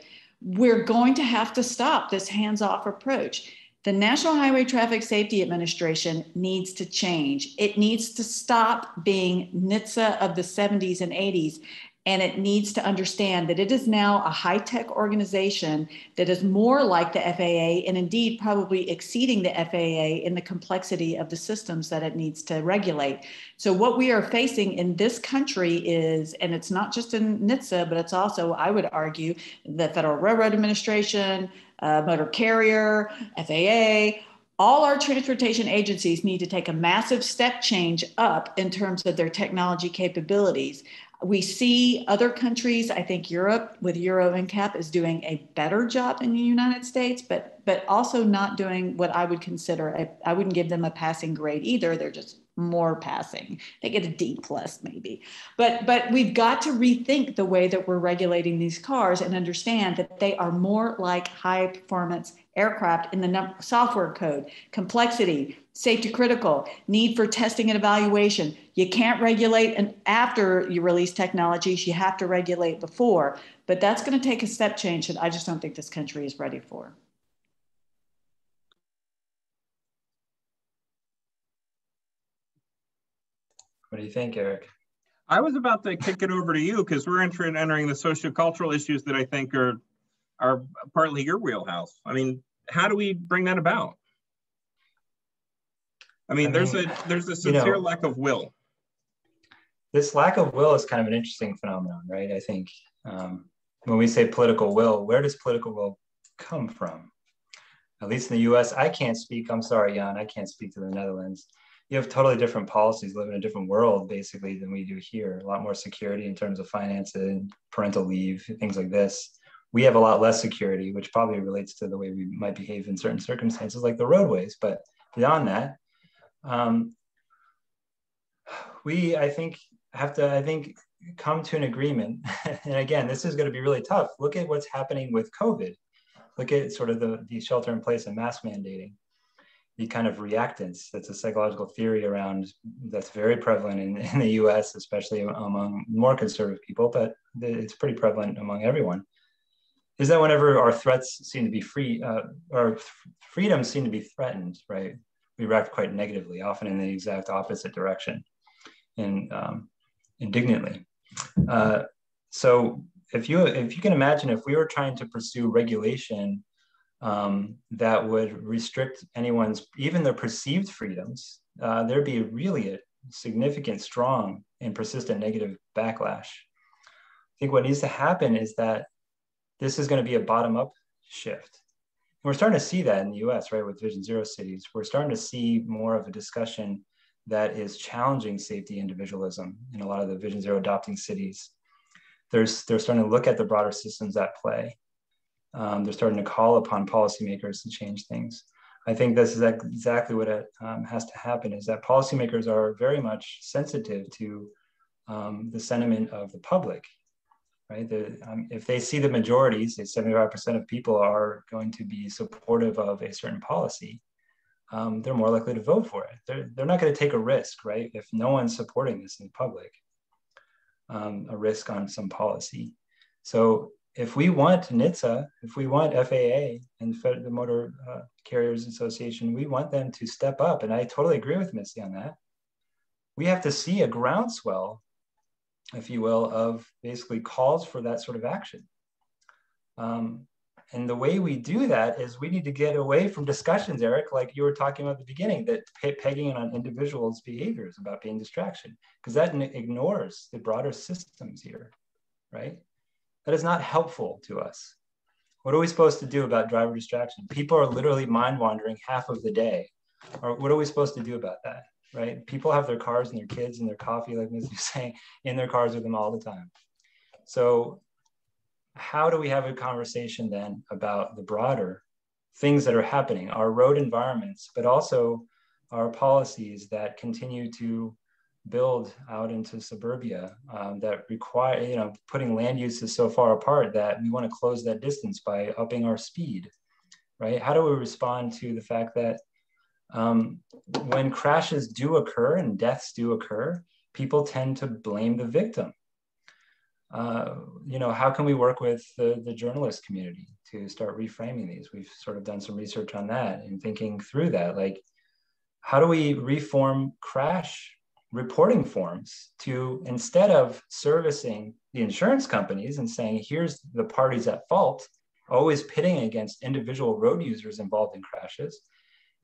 we're going to have to stop this hands-off approach. The National Highway Traffic Safety Administration needs to change. It needs to stop being NHTSA of the 70s and 80s. And it needs to understand that it is now a high-tech organization that is more like the FAA and indeed probably exceeding the FAA in the complexity of the systems that it needs to regulate. So what we are facing in this country is, and it's not just in NHTSA, but it's also, I would argue, the Federal Railroad Administration, Motor Carrier, FAA, all our transportation agencies need to take a massive step change up in terms of their technology capabilities. We see other countries, I think Europe with Euro NCAP is doing a better job than the United States, but also not doing what I would consider, I wouldn't give them a passing grade either. They're just more passing. They get a D+ maybe. But we've got to rethink the way that we're regulating these cars and understand that they are more like high performance aircraft in the software code, complexity, safety critical, need for testing and evaluation. You can't regulate after you release technologies, you have to regulate before, but that's going to take a step change that I just don't think this country is ready for. What do you think, Eric? I was about to kick it over to you because we're entering the sociocultural issues that I think are partly your wheelhouse. I mean, how do we bring that about? I mean, there's a sincere lack of will. This lack of will is kind of an interesting phenomenon, right? I think when we say political will, where does political will come from? At least in the US, I can't speak, I'm sorry, Jan, I can't speak to the Netherlands. You have totally different policies, live in a different world, basically, than we do here. A lot more security in terms of finances, parental leave, things like this. We have a lot less security, which probably relates to the way we might behave in certain circumstances, like the roadways. But beyond that, we, I think, have to, come to an agreement. And again, this is going to be really tough. Look at what's happening with COVID. Look at sort of the shelter in place and mask mandating. The kind of reactance, that's a psychological theory around that's very prevalent in the US, especially among more conservative people, but it's pretty prevalent among everyone. is that whenever our threats seem to be our freedoms seem to be threatened, right, we react quite negatively, often in the exact opposite direction, and indignantly. So if you can imagine, if we were trying to pursue regulation that would restrict anyone's, even their perceived freedoms, there'd be really a significant, strong, and persistent negative backlash. I think what needs to happen is that this is going to be a bottom-up shift. And we're starting to see that in the US, right, with Vision Zero cities. We're starting to see more of a discussion that is challenging safety individualism in a lot of the Vision Zero adopting cities. They're starting to look at the broader systems at play. They're starting to call upon policymakers to change things. I think this is exactly what has to happen, is that policymakers are very much sensitive to the sentiment of the public, right? If they see the majority, say 75% of people are going to be supportive of a certain policy, they're more likely to vote for it. They're not going to take a risk, right? If no one's supporting this in public, a risk on some policy. So if we want NHTSA, if we want FAA and the Motor Carriers Association, we want them to step up. And I totally agree with Missy on that. We have to see a groundswell, if you will, of basically calls for that sort of action. And the way we do that is we need to get away from discussions, Eric, like you were talking about at the beginning, that pegging on individuals' behaviors about being distraction, because that ignores the broader systems here, right? That is not helpful to us. What are we supposed to do about driver distraction? People are literally mind wandering half of the day. Or what are we supposed to do about that, right? People have their cars and their kids and their coffee, like Missy was saying, in their cars with them all the time. So how do we have a conversation then about the broader things that are happening, our road environments, but also our policies that continue to build out into suburbia that require, putting land uses so far apart that we want to close that distance by upping our speed, right? How do we respond to the fact that when crashes do occur and deaths do occur, people tend to blame the victim? How can we work with the journalist community to start reframing these? We've sort of done some research on that and thinking through that. Like, how do we reform crash reporting forms to, instead of servicing the insurance companies and saying, here's the parties at fault, always pitting against individual road users involved in crashes,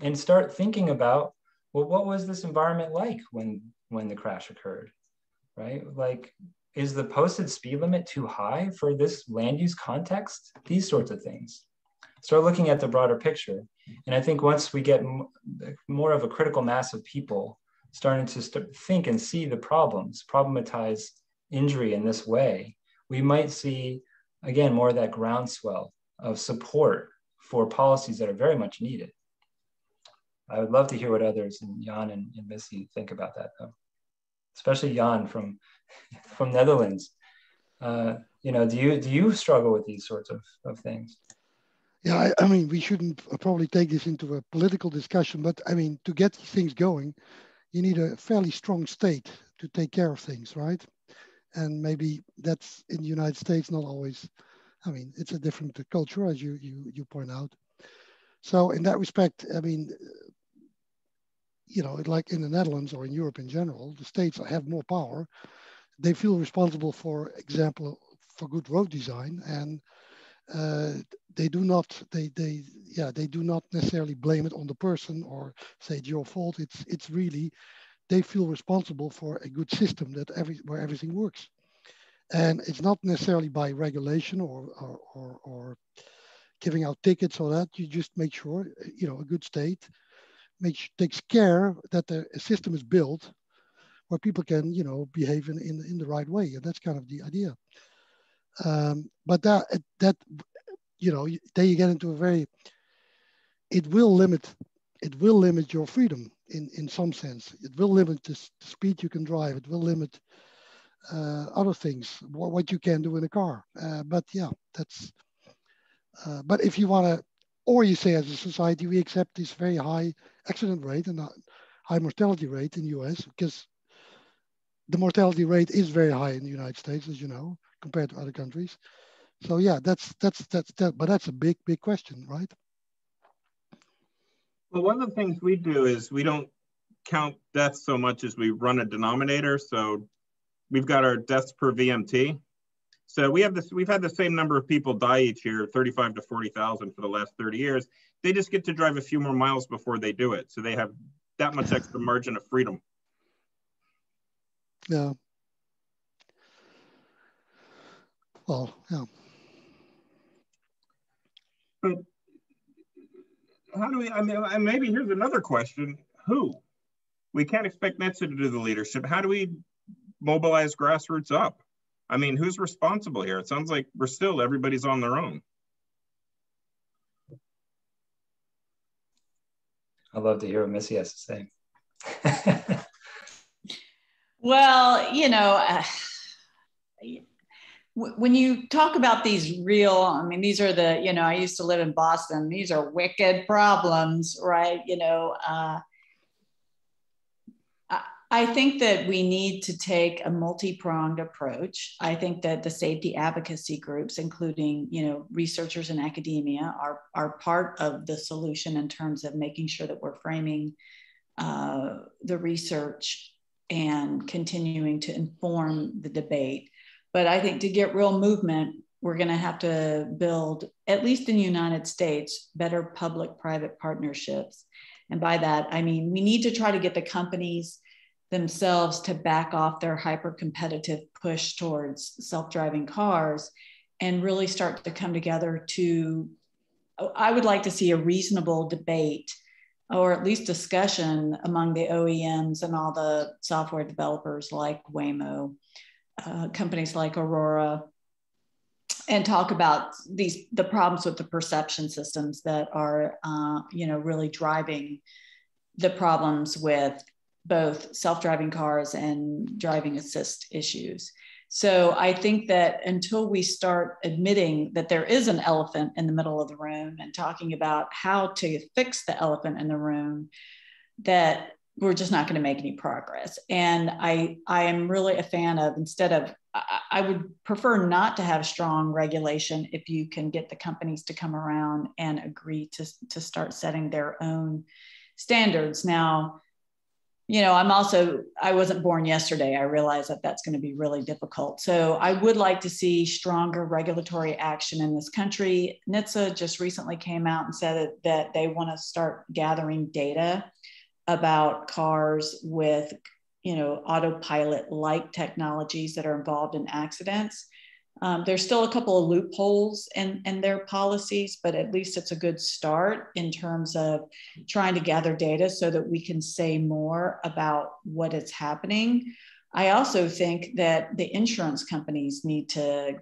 and start thinking about, well, what was this environment like when the crash occurred, right? Like, is the posted speed limit too high for this land use context? These sorts of things. Start looking at the broader picture. And I think once we get more of a critical mass of people starting to think and see the problems, problematize injury in this way, we might see, again, more of that groundswell of support for policies that are very much needed. I would love to hear what others, and Jan and Missy, think about that, though. Especially Jan from Netherlands. Do you struggle with these sorts of things? Yeah, I mean, we shouldn't probably take this into a political discussion, but I mean, to get things going, you need a fairly strong state to take care of things, right? And maybe that's in the United States not always. I mean, it's a different culture, as you point out. So in that respect, I mean, like in the Netherlands or in Europe in general, the states have more power. They feel responsible, for example, for good road design, and they do not necessarily blame it on the person or say it's your fault. It's really, they feel responsible for a good system where everything works. And it's not necessarily by regulation or giving out tickets or that. You just make sure, a good state takes care that the system is built where people can, behave in the right way. And that's kind of the idea. But that then you get into it will limit your freedom in some sense. It will limit the speed you can drive. It will limit other things, what you can do in a car. But yeah, that's, but if you want to, or you say as a society, we accept this very high accident rate and high mortality rate in the US, because the mortality rate is very high in the United States, as you know, compared to other countries. So yeah, that's that. But that's a big question, right? Well, one of the things we do is we don't count deaths so much as we run a denominator. So we've got our deaths per VMT. So we've had the same number of people die each year, 35 to 40,000 for the last 30 years. They just get to drive a few more miles before they do it. So they have that much extra margin of freedom. Yeah. Well, yeah. But how do we, I mean, and maybe here's another question. Who? We can't expect NHTSA to do the leadership. How do we mobilize grassroots up? I mean, who's responsible here? It sounds like everybody's on their own. I'd love to hear what Missy has to say. Well, you know, when you talk about these real, I mean, these are the, you know, I used to live in Boston. These are wicked problems, right? You know, I think that we need to take a multi-pronged approach. I think that the safety advocacy groups, including, you know, researchers in academia, are part of the solution in terms of making sure that we're framing the research and continuing to inform the debate. But I think to get real movement, we're going to have to build, at least in the United States, better public-private partnerships. And by that, I mean, we need to try to get the companies themselves to back off their hyper-competitive push towards self-driving cars and really start to come together to, I would like to see a reasonable debate or at least discussion among the OEMs and all the software developers like Waymo, companies like Aurora, and talk about the problems with the perception systems that are, you know, really driving the problems with both self-driving cars and driving assist issues. So I think that until we start admitting that there is an elephant in the middle of the room and talking about how to fix the elephant in the room, that we're just not going to make any progress. And I am really a fan of, instead of, I would prefer not to have strong regulation if you can get the companies to come around and agree to start setting their own standards. Now, you know, I wasn't born yesterday. I realize that that's going to be really difficult. So I would like to see stronger regulatory action in this country. NHTSA just recently came out and said that they want to start gathering data about cars with, you know, autopilot-like technologies that are involved in accidents. There's still a couple of loopholes in their policies, but at least it's a good start in terms of trying to gather data so that we can say more about what is happening. I also think that the insurance companies need to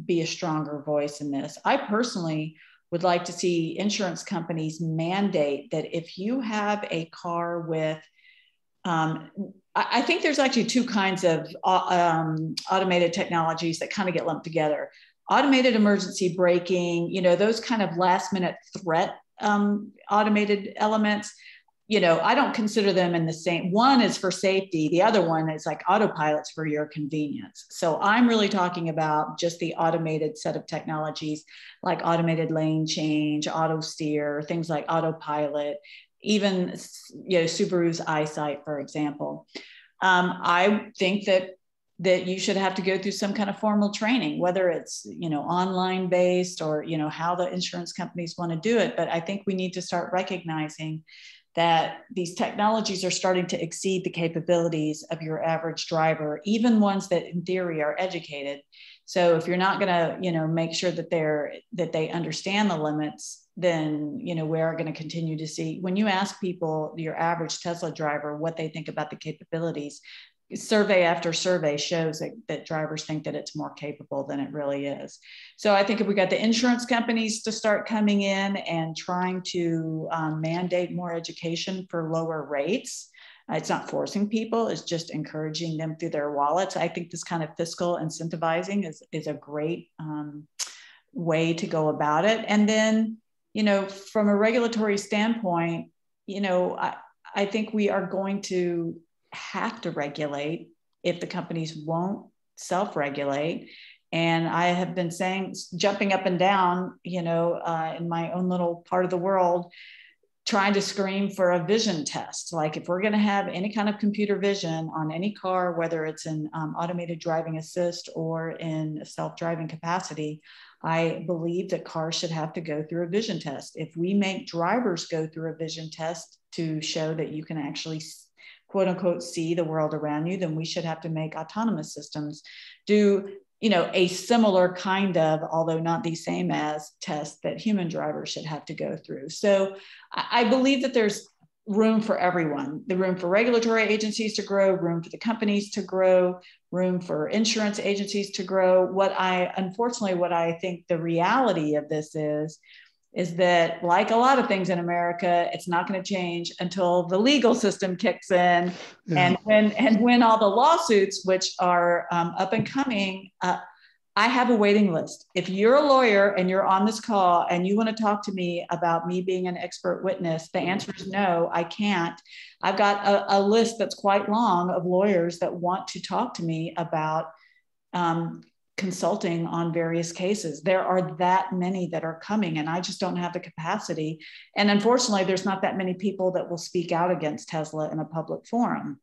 be a stronger voice in this. I personally would like to see insurance companies mandate that if you have a car with, I think there's actually two kinds of automated technologies that kind of get lumped together. Automated emergency braking, you know, those kind of last minute threat automated elements, you know, I don't consider them in the same. One is for safety. The other one is like autopilots for your convenience. So I'm really talking about just the automated set of technologies like automated lane change, auto steer, things like autopilot, even, you know, Subaru's eyesight, for example. I think that you should have to go through some kind of formal training, whether it's, you know, online based or, you know, how the insurance companies want to do it. But I think we need to start recognizing that these technologies are starting to exceed the capabilities of your average driver, even ones that in theory are educated. So if you're not going to, you know, make sure that they understand the limits, then, you know, we are going to continue to see, when you ask people, your average Tesla driver, what they think about the capabilities, survey after survey shows that drivers think that it's more capable than it really is. So I think if we got the insurance companies to start coming in and trying to mandate more education for lower rates, it's not forcing people, it's just encouraging them through their wallets. I think this kind of fiscal incentivizing is a great way to go about it. And then, you know, from a regulatory standpoint, you know, I think we are going to have to regulate if the companies won't self-regulate. And I have been jumping up and down, in my own little part of the world, trying to scream for a vision test. Like if we're going to have any kind of computer vision on any car, whether it's in automated driving assist or in self-driving capacity, I believe that cars should have to go through a vision test. If we make drivers go through a vision test to show that you can actually, quote unquote, see the world around you, then we should have to make autonomous systems do a similar kind of, although not the same as, test that human drivers should have to go through. So I believe that there's room for everyone, the room for regulatory agencies to grow, room for the companies to grow, room for insurance agencies to grow. Unfortunately, what I think the reality of this is that, like a lot of things in America, it's not going to change until the legal system kicks in. Yeah. And when all the lawsuits, which are up and coming, I have a waiting list. If you're a lawyer and you're on this call and you want to talk to me about me being an expert witness, the answer is no, I can't. I've got a list that's quite long of lawyers that want to talk to me about consulting on various cases. There are that many that are coming, and I just don't have the capacity. And unfortunately, there's not that many people that will speak out against Tesla in a public forum.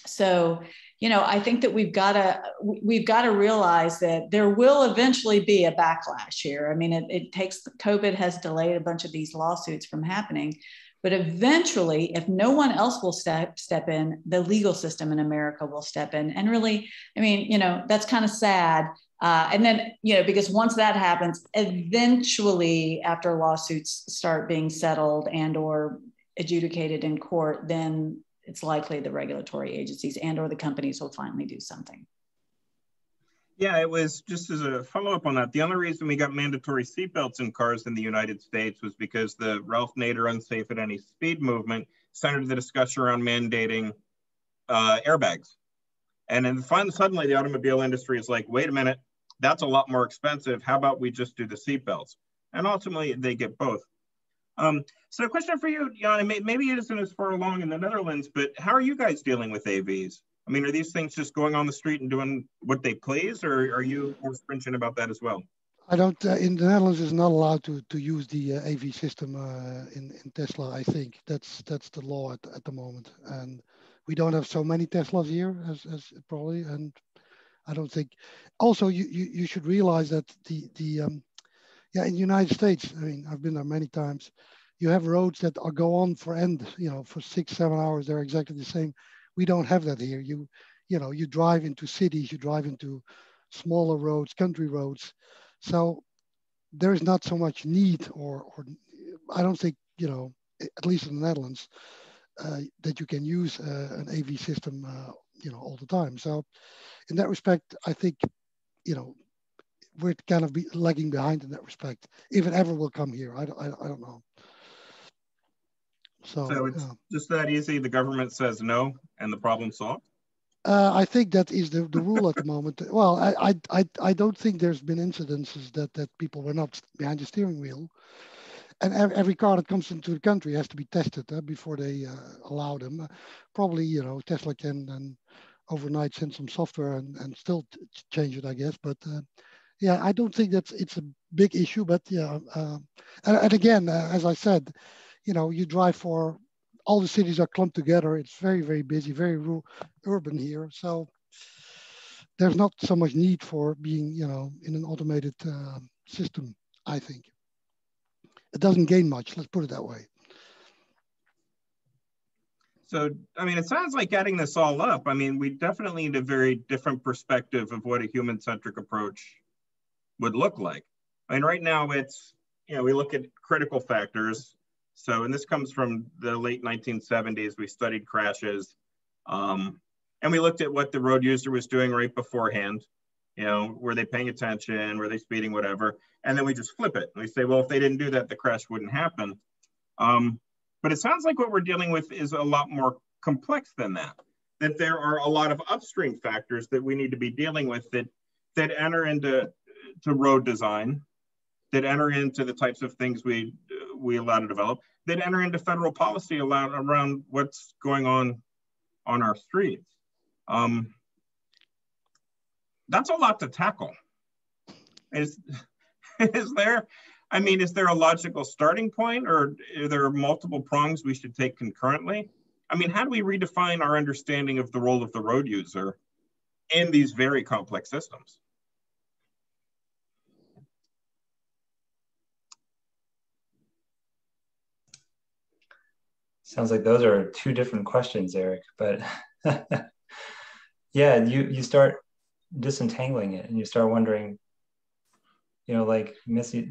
So, I think that we've got to realize that there will eventually be a backlash here. I mean, COVID has delayed a bunch of these lawsuits from happening, but eventually, if no one else will step in, the legal system in America will step in. And really, I mean, that's kind of sad. And then, because once that happens, eventually after lawsuits start being settled and or adjudicated in court, then it's likely the regulatory agencies and or the companies will finally do something. Yeah, it was just as a follow-up on that. The only reason we got mandatory seatbelts in cars in the United States was because the Ralph Nader Unsafe at Any Speed movement centered the discussion around mandating airbags. And then suddenly the automobile industry is like, wait a minute, that's a lot more expensive. How about we just do the seatbelts? And ultimately they get both. So a question for you, Jan, maybe it isn't as far along in the Netherlands, but how are you guys dealing with AVs? I mean, are these things just going on the street and doing what they please, or are you more stringent about that as well? I don't, in the Netherlands is not allowed to use the AV system in Tesla. I think that's the law at the moment. And we don't have so many Teslas here as probably, and I don't think, also you should realize that in the United States, I mean, I've been there many times, you have roads that go on for 6-7 hours, they're exactly the same. We don't have that here. You drive into cities, you drive into smaller roads, country roads. So there's not so much need, or I don't think, at least in the Netherlands, that you can use an AV system, all the time. So in that respect, I think, we're kind of lagging behind in that respect. If it ever will come here, I don't know. So it's just that easy. The government says no, and the problem's solved. I think that is the rule at the moment. Well, I don't think there's been incidences that people were not behind the steering wheel, and every car that comes into the country has to be tested before they allow them. Probably, Tesla can then overnight send some software and still change it, I guess. But yeah, I don't think it's a big issue. But yeah, and again, as I said, you drive for, all the cities are clumped together. It's very, very busy, very urban here. So there's not so much need for being, in an automated system, I think. It doesn't gain much, let's put it that way. So, I mean, it sounds like adding this all up, I mean, we definitely need a very different perspective of what a human-centric approach would look like. I mean, right now it's, we look at critical factors. So, and this comes from the late 1970s, we studied crashes, and we looked at what the road user was doing right beforehand. Were they paying attention? Were they speeding, whatever? And then we just flip it. And we say, well, if they didn't do that, the crash wouldn't happen. But it sounds like what we're dealing with is a lot more complex than that, that there are a lot of upstream factors that we need to be dealing with that enter into road design, that enter into the types of things we allow to develop, that enter into federal policy around what's going on our streets. That's a lot to tackle. Is there, I mean, is there a logical starting point, or are there multiple prongs we should take concurrently? I mean, how do we redefine our understanding of the role of the road user in these very complex systems? Sounds like those are two different questions, Eric, but yeah, you start disentangling it and you start wondering, you know, like Missy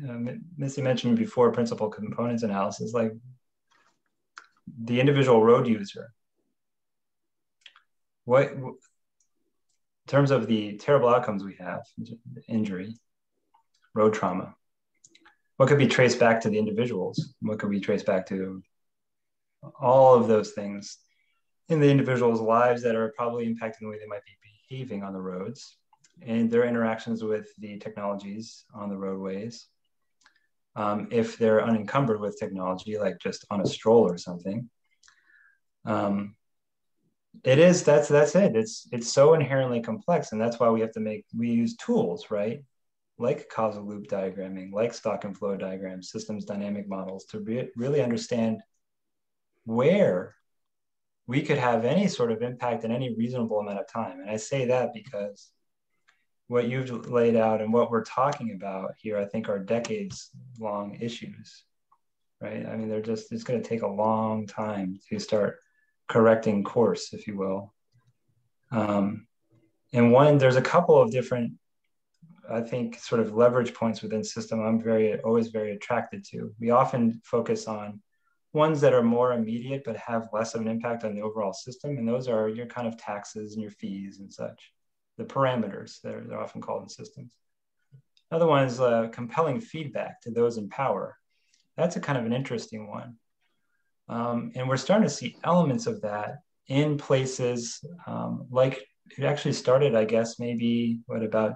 mentioned before, principal components analysis, like the individual road user. What, in terms of the terrible outcomes we have, injury, road trauma, what could be traced back to the individuals? What could be traced back to all of those things in the individuals' lives that are probably impacting the way they might be behaving on the roads and their interactions with the technologies on the roadways. If they're unencumbered with technology, like just on a stroll or something. That's it. It's so inherently complex. And that's why we use tools, right? Like causal loop diagramming, like stock and flow diagrams, systems dynamic models to really understand where we could have any sort of impact in any reasonable amount of time. And I say that because what you've laid out and what we're talking about here, I think, are decades-long issues, right? I mean, it's going to take a long time to start correcting course, if you will. And there's a couple of different, I think, sort of leverage points within system I'm always very attracted to. We often focus on ones that are more immediate but have less of an impact on the overall system, and those are your kind of taxes and your fees and such. The parameters, they're often called in systems. Another one is compelling feedback to those in power. That's a kind of an interesting one. And we're starting to see elements of that in places like it actually started, I guess, maybe about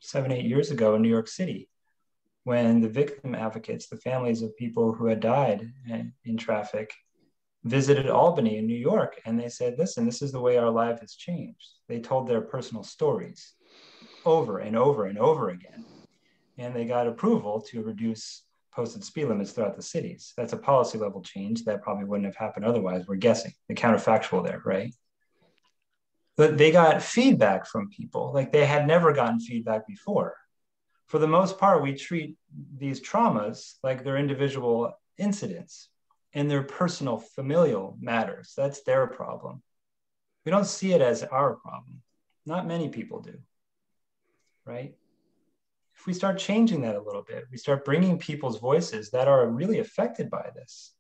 7, 8 years ago in New York City, when the victim advocates, the families of people who had died in traffic, visited Albany in New York, and they said, listen, this is the way our life has changed. They told their personal stories over and over and over again. And they got approval to reduce posted speed limits throughout the cities. That's a policy level change that probably wouldn't have happened otherwise. We're guessing, the counterfactual there, right? But they got feedback from people like they had never gotten feedback before. For the most part, we treat these traumas like they're individual incidents and their personal familial matters. That's their problem. We don't see it as our problem. Not many people do, right? If we start changing that a little bit, we start bringing people's voices that are really affected by this.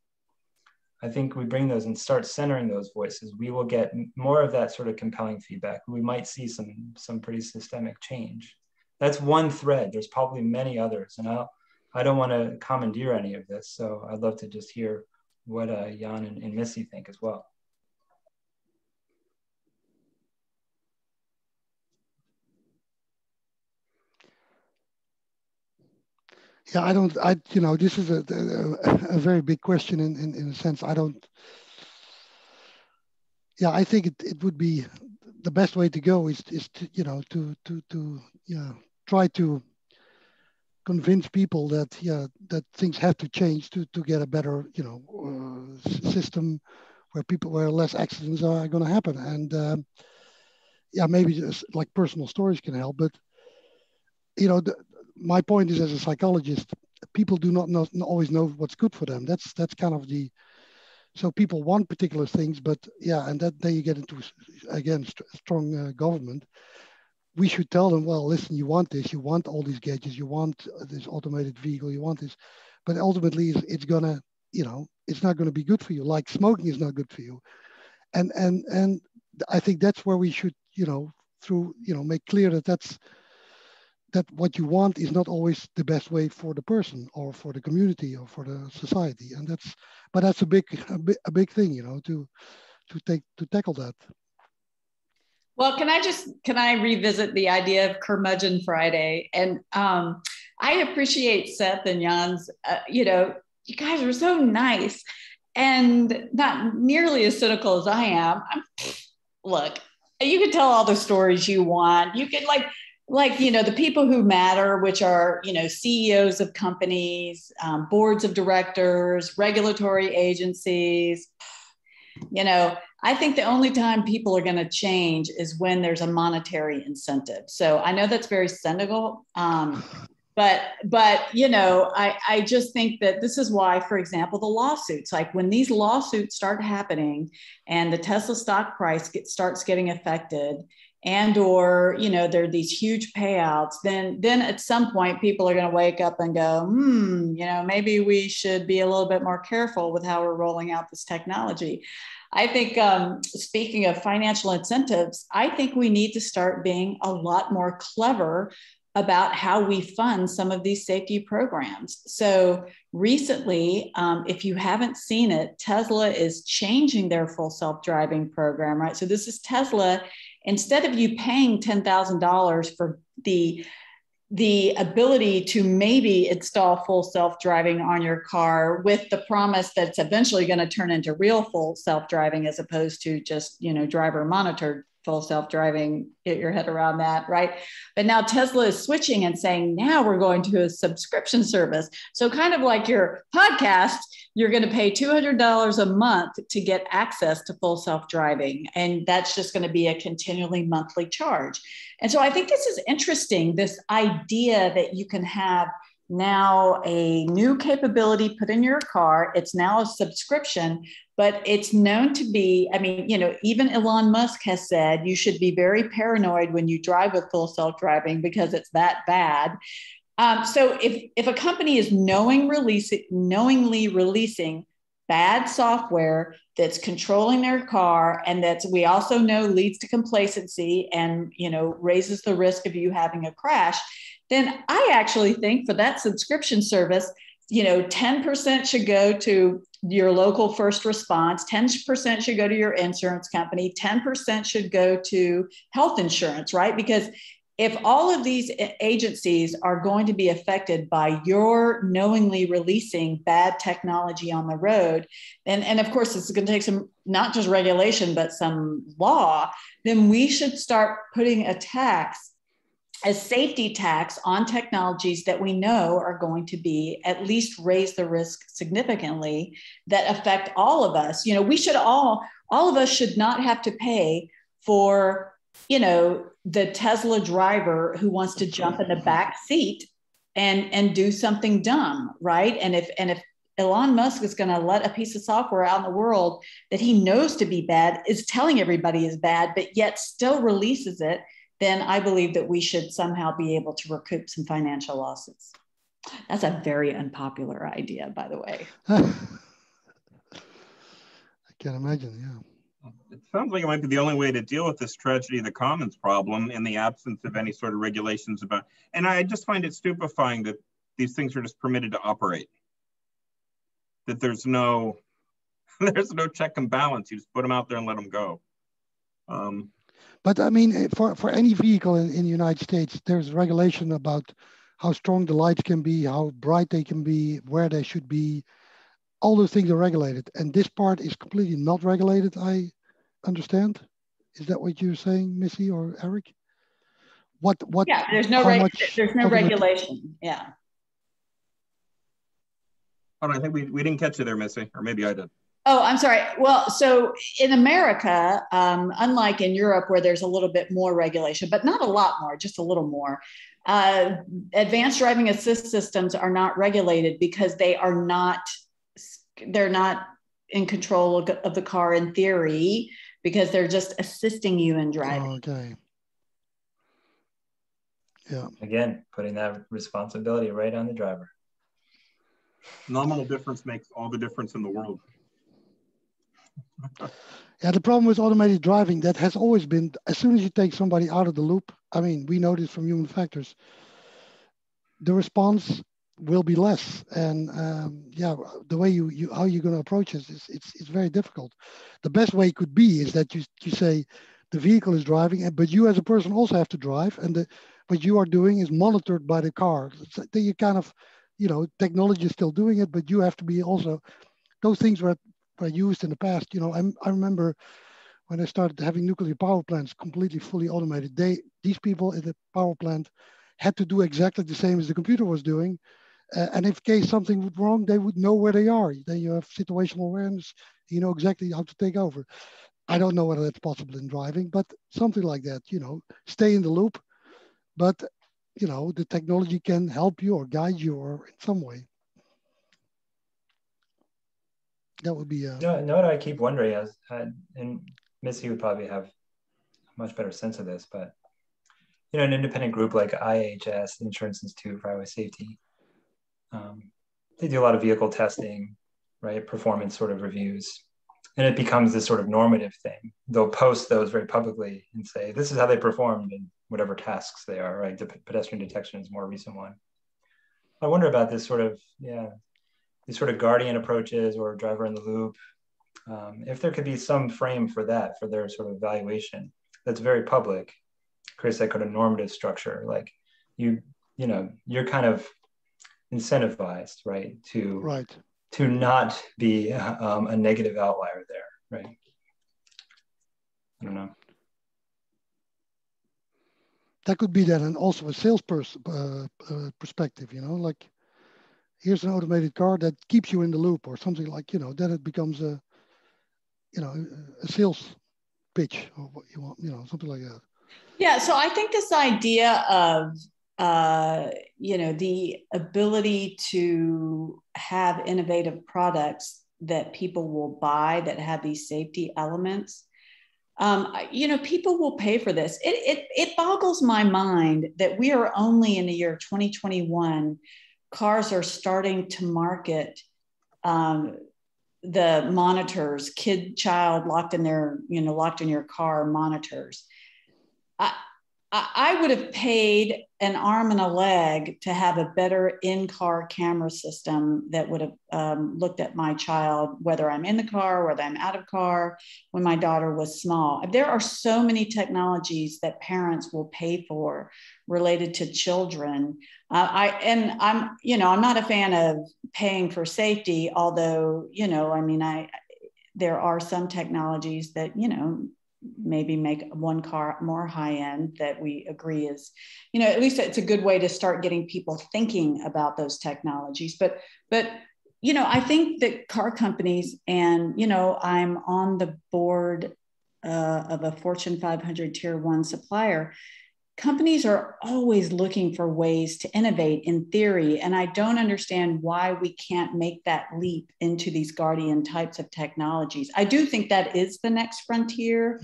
I think we bring those and start centering those voices, we will get more of that sort of compelling feedback. We might see some pretty systemic change. That's one thread. There's probably many others, and I don't want to commandeer any of this, so I'd love to just hear what Jan and Missy think as well. Yeah, this is a very big question in a sense. I think it would be the best way to go is to try to convince people that things have to change to get a better system where less accidents are going to happen. And maybe just like personal stories can help, but my point is, as a psychologist, people do not always know what's good for them. That's kind of so people want particular things, but and then you get into, again, strong government. We should tell them, well, listen, you want this, you want all these gadgets, you want this automated vehicle, you want this, but ultimately it's gonna, it's not gonna be good for you. Like smoking is not good for you, and I think that's where we should, make clear that what you want is not always the best way for the person or for the community or for the society, and that's a big thing, to tackle that. Well, can I revisit the idea of Curmudgeon Friday? And I appreciate Seth and Jan's, you guys are so nice and not nearly as cynical as I am. Look, you can tell all the stories you want. You can like, you know, the people who matter, which are, you know, CEOs of companies, boards of directors, regulatory agencies. You know, I think the only time people are going to change is when there's a monetary incentive. So I know that's very cynical, but you know, I just think that this is why, for example, the lawsuits, like when these lawsuits start happening and the Tesla stock price starts getting affected, and or, you know, there are these huge payouts, then at some point people are going to wake up and go, you know, maybe we should be a little bit more careful with how we're rolling out this technology. I think, speaking of financial incentives, I think we need to start being a lot more clever about how we fund some of these safety programs. So recently, if you haven't seen it, Tesla is changing their full self-driving program, right? So this is Tesla. Instead of you paying $10,000 for the ability to maybe install full self-driving on your car with the promise that it's eventually going to turn into real full self-driving as opposed to just, you know, driver monitored full self-driving, get your head around that, right? But now Tesla is switching and saying, now we're going to a subscription service. So kind of like your podcast, you're going to pay $200 a month to get access to full self-driving. And that's just going to be a continually monthly charge. And so I think this is interesting, this idea that you can have now a new capability put in your car. It's now a subscription, but it's known to be, I mean, you know, even Elon Musk has said you should be very paranoid when you drive with full self-driving because it's that bad. So if a company is knowingly releasing bad software that's controlling their car, and that we also know leads to complacency and, you know, raises the risk of you having a crash, then I actually think for that subscription service, you know, 10% should go to your local first response, 10% should go to your insurance company, 10% should go to health insurance, right? Because if all of these agencies are going to be affected by your knowingly releasing bad technology on the road, and of course, this is going to take some, not just regulation, but some law, then we should start putting a tax, a safety tax on technologies that we know are going to be at least raise the risk significantly that affect all of us. You know, we should all of us should not have to pay for, you know, the Tesla driver who wants to jump in the back seat and do something dumb, right? And if Elon Musk is going to let a piece of software out in the world that he knows to be bad, is telling everybody is bad, but yet still releases it, then I believe that we should somehow be able to recoup some financial losses. That's a very unpopular idea, by the way. I can imagine, yeah. It sounds like it might be the only way to deal with this tragedy of the commons problem in the absence of any sort of regulations about, and I just find it stupefying that these things are just permitted to operate. That there's no check and balance. You just put them out there and let them go. But I mean, for any vehicle in the United States, there's regulation about how strong the lights can be, how bright they can be, where they should be. All those things are regulated. And this part is completely not regulated, I understand. Is that what you're saying, Missy or Eric? What? Yeah, there's no regulation. Yeah. Oh, I think we didn't catch you there, Missy, or maybe I did. Oh, I'm sorry. Well, so in America, unlike in Europe where there's a little bit more regulation, but not a lot more, just a little more, advanced driving assist systems are not regulated because they're not in control of the car in theory, because they're just assisting you in driving. Okay. Yeah. Again, putting that responsibility right on the driver. Nominal difference makes all the difference in the world. Yeah, the problem with automated driving, that has always been, as soon as you take somebody out of the loop, I mean, we know this from human factors, the response will be less. And yeah, the way how you're going to approach this it's very difficult. The best way could be is that you say the vehicle is driving, but you as a person also have to drive, and what you are doing is monitored by the car. So you kind of, you know, technology is still doing it, but you have to be also, those things were used in the past. You know, I remember when they started having nuclear power plants completely fully automated, these people at the power plant had to do exactly the same as the computer was doing. And if case something went wrong, they would know where they are. Then you have situational awareness. You know exactly how to take over. I don't know whether that's possible in driving, but something like that, you know, stay in the loop. But, you know, the technology can help you or guide you or in some way. That would be No, what I keep wondering is, and Missy would probably have a much better sense of this, but you know, an independent group like IHS, the Insurance Institute for Highway Safety, they do a lot of vehicle testing, right? Performance sort of reviews. And it becomes this sort of normative thing. They'll post those very publicly and say, this is how they performed in whatever tasks they are, right? The pedestrian detection is a more recent one. I wonder about this sort of, these sort of guardian approaches or driver in the loop. If there could be some frame for that, for their sort of evaluation that's very public, creates that kind of normative structure. Like you know, you're kind of incentivized, right? To not be a negative outlier there, right? I don't know. That could be that, and also a sales perspective, you know, like here's an automated car that keeps you in the loop or something like, you know, then it becomes a, you know, a sales pitch or what you want, you know, something like that. Yeah, so I think this idea of you know, the ability to have innovative products that people will buy that have these safety elements, you know, people will pay for this. It boggles my mind that we are only in the year 2021, cars are starting to market the monitors, child locked in their, you know, locked in your car monitors. I would have paid an arm and a leg to have a better in-car camera system that would have looked at my child, whether I'm in the car, whether I'm out of car, when my daughter was small. There are so many technologies that parents will pay for related to children. I'm not a fan of paying for safety, although, you know, I mean, there are some technologies that, you know, maybe make one car more high end that we agree is, you know, at least it's a good way to start getting people thinking about those technologies. But, you know, I think that car companies, and, you know, I'm on the board of a Fortune 500 tier 1 supplier. Companies are always looking for ways to innovate in theory. And I don't understand why we can't make that leap into these guardian types of technologies. I do think that is the next frontier.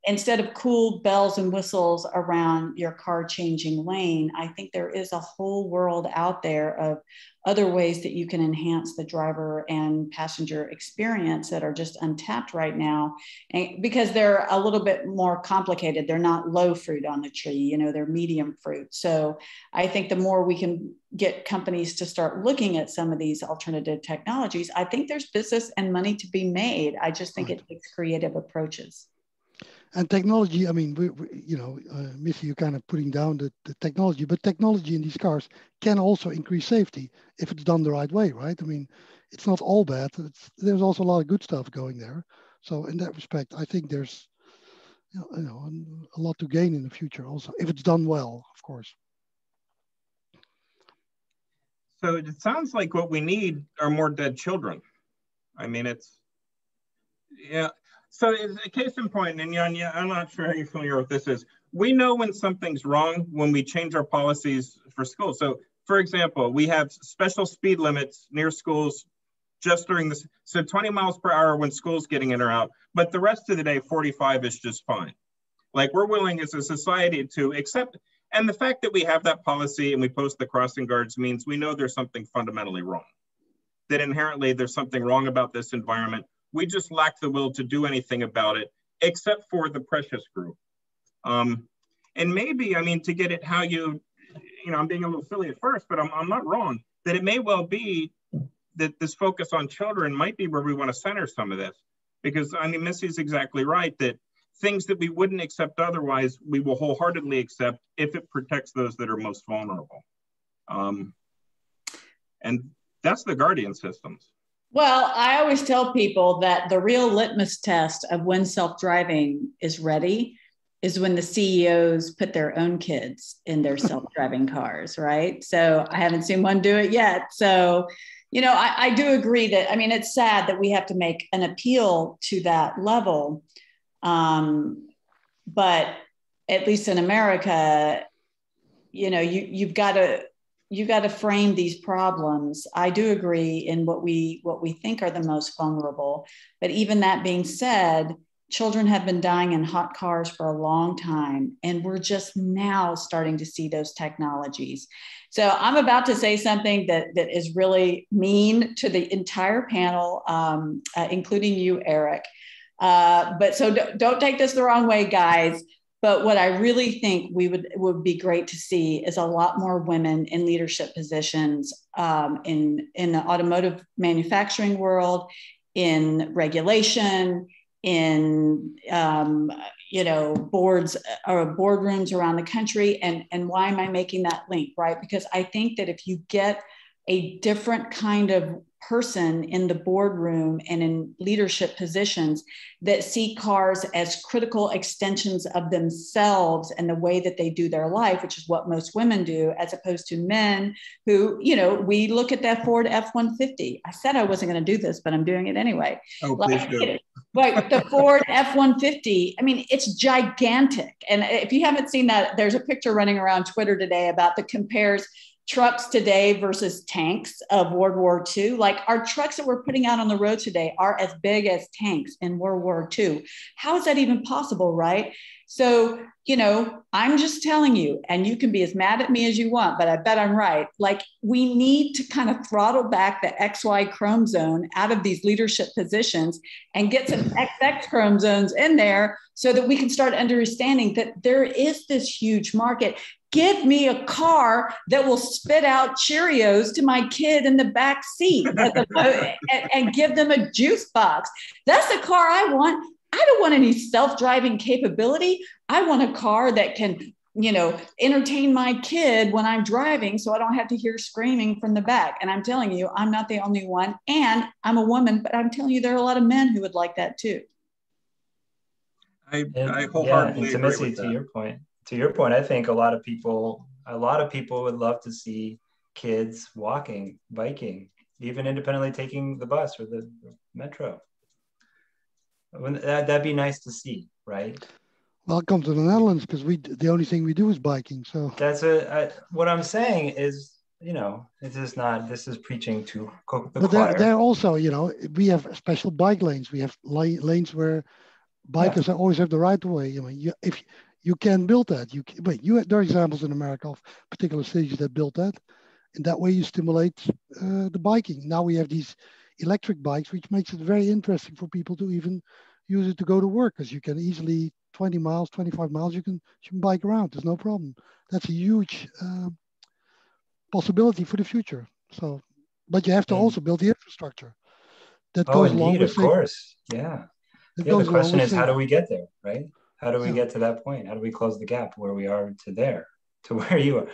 Instead of cool bells and whistles around your car changing lane, I think there is a whole world out there of other ways that you can enhance the driver and passenger experience that are just untapped right now. And because they're a little bit more complicated, they're not low fruit on the tree, you know, they're medium fruit. So I think the more we can get companies to start looking at some of these alternative technologies, I think there's business and money to be made. I just think it takes creative approaches. And technology, I mean, you know, Missy, you're kind of putting down the technology, but technology in these cars can also increase safety if it's done the right way, right? I mean, it's not all bad. There's also a lot of good stuff going there. So in that respect, I think there's, you know, a lot to gain in the future also, if it's done well, of course. So it sounds like what we need are more dead children. I mean, yeah. So it's a case in point, and Janja, I'm not sure how you're familiar with this is, we know when something's wrong when we change our policies for schools. So for example, we have special speed limits near schools just during this. So 20 miles per hour when school's getting in or out, but the rest of the day, 45 is just fine. Like we're willing as a society to accept, and the fact that we have that policy and we post the crossing guards means we know there's something fundamentally wrong. That inherently there's something wrong about this environment. We just lack the will to do anything about it, except for the precious group. And maybe, I mean, to get it how you know, I'm being a little silly at first, but I'm not wrong, that it may well be that this focus on children might be where we want to center some of this. Because, I mean, Missy's exactly right, that things that we wouldn't accept otherwise, we will wholeheartedly accept if it protects those that are most vulnerable. And that's the guardian systems. Well, I always tell people that the real litmus test of when self-driving is ready is when the CEOs put their own kids in their self-driving cars, right? So I haven't seen one do it yet. So, you know, I do agree that, I mean, it's sad that we have to make an appeal to that level. But at least in America, you know, you've got to frame these problems. I do agree in what we think are the most vulnerable. But even that being said, children have been dying in hot cars for a long time, and we're just now starting to see those technologies. So I'm about to say something that is really mean to the entire panel, including you, Eric. But so don't take this the wrong way, guys. But what I really think would be great to see is a lot more women in leadership positions in the automotive manufacturing world, in regulation, in boards or boardrooms around the country. And why am I making that link, right? Because I think that if you get a different kind of person in the boardroom and in leadership positions that see cars as critical extensions of themselves and the way that they do their life, which is what most women do, as opposed to men who, you know, we look at that Ford F-150. I said I wasn't going to do this, but I'm doing it anyway. Oh, please do. Like the Ford F-150, I mean, it's gigantic. And if you haven't seen that, there's a picture running around Twitter today about the compares trucks today versus tanks of World War II. Like our trucks that we're putting out on the road today are as big as tanks in World War II. How is that even possible, right? So, you know, I'm just telling you, and you can be as mad at me as you want, but I bet I'm right. Like we need to kind of throttle back the XY chromosome out of these leadership positions and get some XX chromosomes in there so that we can start understanding that there is this huge market. Give me a car that will spit out Cheerios to my kid in the back seat and give them a juice box. That's the car I want. I don't want any self-driving capability. I want a car that can, you know, entertain my kid when I'm driving so I don't have to hear screaming from the back. And I'm telling you, I'm not the only one. And I'm a woman, but I'm telling you, there are a lot of men who would like that too. I wholeheartedly agree Missy, with that. To your point, I think a lot of people would love to see kids walking, biking, even independently taking the bus or the metro. That'd be nice to see, right? Welcome to the Netherlands, because the only thing we do is biking. So that's what I'm saying is, you know, this is preaching to the choir. There also, you know, we have special bike lanes. We have lanes where bikers always have the right of way. I mean, if you can build that, there are examples in America of particular cities that built that. In that way, you stimulate the biking. Now we have these electric bikes, which makes it very interesting for people to even use it to go to work, because you can easily 20 miles, 25 miles, you can bike around. There's no problem. That's a huge possibility for the future. So, but you have to also build the infrastructure that goes along with. Of course, yeah. The question is, how do we get there, right? How do we get to that point? How do we close the gap where we are to where you are?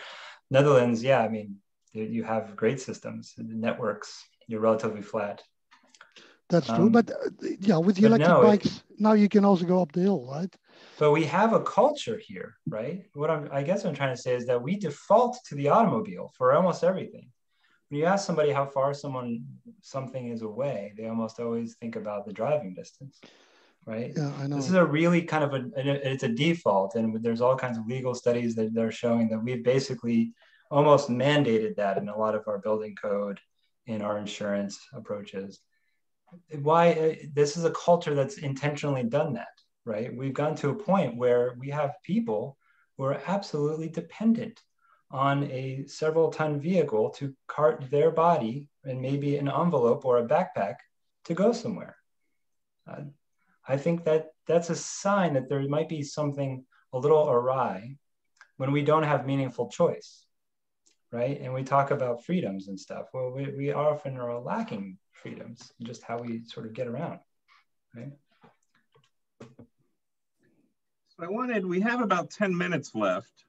Netherlands, yeah, I mean, you have great systems, networks. You're relatively flat. That's true, but with the electric bikes, now you can also go up the hill, right? But we have a culture here, right? I guess what I'm trying to say is that we default to the automobile for almost everything. When you ask somebody how far something is away, they almost always think about the driving distance, right? Yeah, I know. This is a really kind of it's a default, and there's all kinds of legal studies that they're showing that we've basically almost mandated that in a lot of our building code, in our insurance approaches. Why this is a culture that's intentionally done that, right? We've gone to a point where we have people who are absolutely dependent on a several ton vehicle to cart their body and maybe an envelope or a backpack to go somewhere. I think that's a sign that there might be something a little awry when we don't have meaningful choice, right? And we talk about freedoms and stuff. Well, we often are lacking freedoms, just how we sort of get around, right? So we have about 10 minutes left,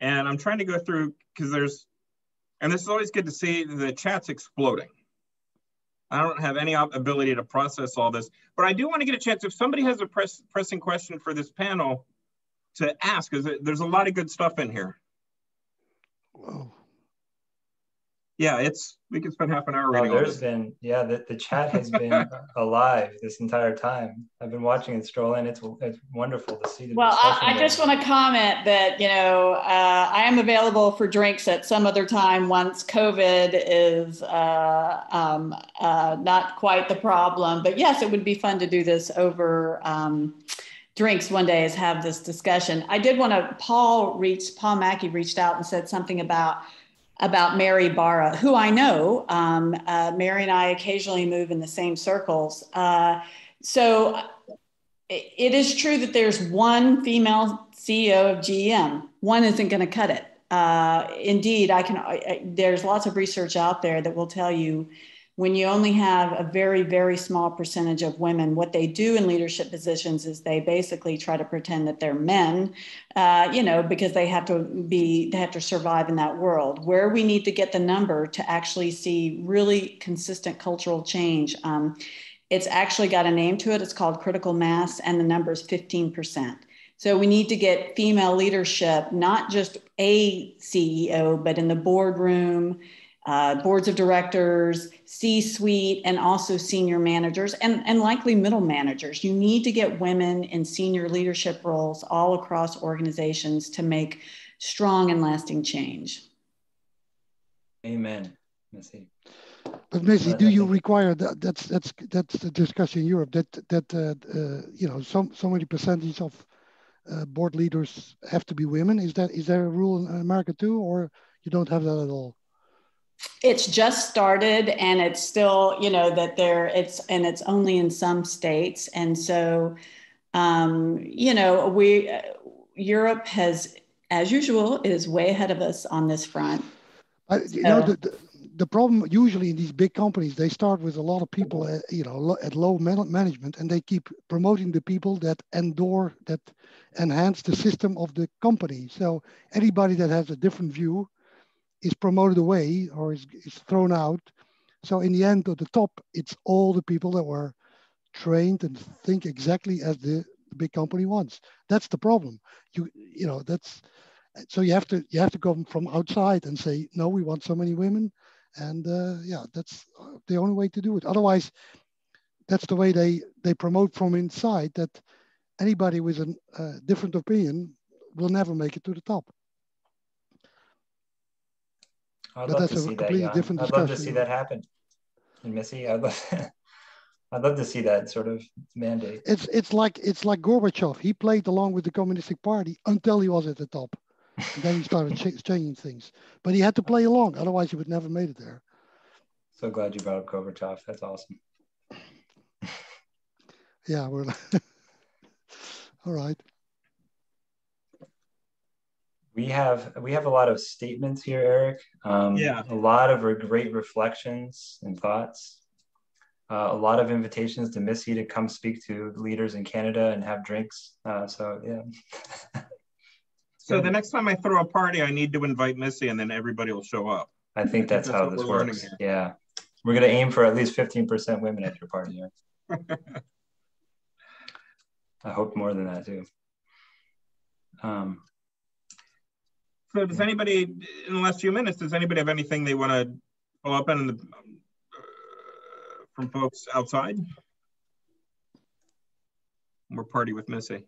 and I'm trying to go through, because and this is always good to see the chat's exploding. I don't have any ability to process all this, but I do want to get a chance. If somebody has a pressing question for this panel to ask, because there's a lot of good stuff in here. Whoa. Yeah, we can spend half an hour reading all this. Yeah, the chat has been alive this entire time. I've been watching it stroll in. It's wonderful to see the discussion. I just want to comment that, I am available for drinks at some other time once COVID is not quite the problem. But yes, it would be fun to do this over drinks one day, is have this discussion. I did want to, Paul Mackey reached out and said something about Mary Barra, who I know. Mary and I occasionally move in the same circles. So it is true that there's one female CEO of GM. One isn't going to cut it. Indeed, there's lots of research out there that will tell you when you only have a very, very small percentage of women, what they do in leadership positions is they basically try to pretend that they're men, because they have to survive in that world. Where we need to get the number to actually see really consistent cultural change. It's actually got a name to it. It's called critical mass, and the number is 15%. So we need to get female leadership, not just a CEO, but in the boardroom, boards of directors, C-suite, and also senior managers and likely middle managers. You need to get women in senior leadership roles all across organizations to make strong and lasting change. Amen, Missy. But Missy, do you require that? That's the discussion in Europe. That so many percentage of board leaders have to be women. Is there a rule in America too, or you don't have that at all? It's just started, and it's still, it's only in some states. And so, Europe has, as usual, is way ahead of us on this front. The problem usually in these big companies, they start with a lot of people, at low management, and they keep promoting the people that enhance the system of the company. So anybody that has a different view is promoted away or is thrown out. So in the end, at the top, it's all the people that were trained and think exactly as the big company wants. That's the problem. So you have to go from outside and say, no, we want so many women. And that's the only way to do it. Otherwise, that's the way they promote from inside, that anybody with a different opinion will never make it to the top. I'd love to see that, Jan. I'd love to see that happen. And Missy, I'd love to see that sort of mandate. It's like Gorbachev. He played along with the Communist Party until he was at the top. And then he started changing things. But he had to play along, otherwise he would never made it there. So glad you brought up Gorbachev. That's awesome. Yeah, we're all right. We have a lot of statements here, Eric. A lot of great reflections and thoughts. A lot of invitations to Missy to come speak to leaders in Canada and have drinks. So So the next time I throw a party, I need to invite Missy, and then everybody will show up. I think that's how this works. Yeah. We're going to aim for at least 15% women at your party. I hope more than that too. So does anybody, in the last few minutes, does anybody have anything they want to follow up on from folks outside? More party with Missy.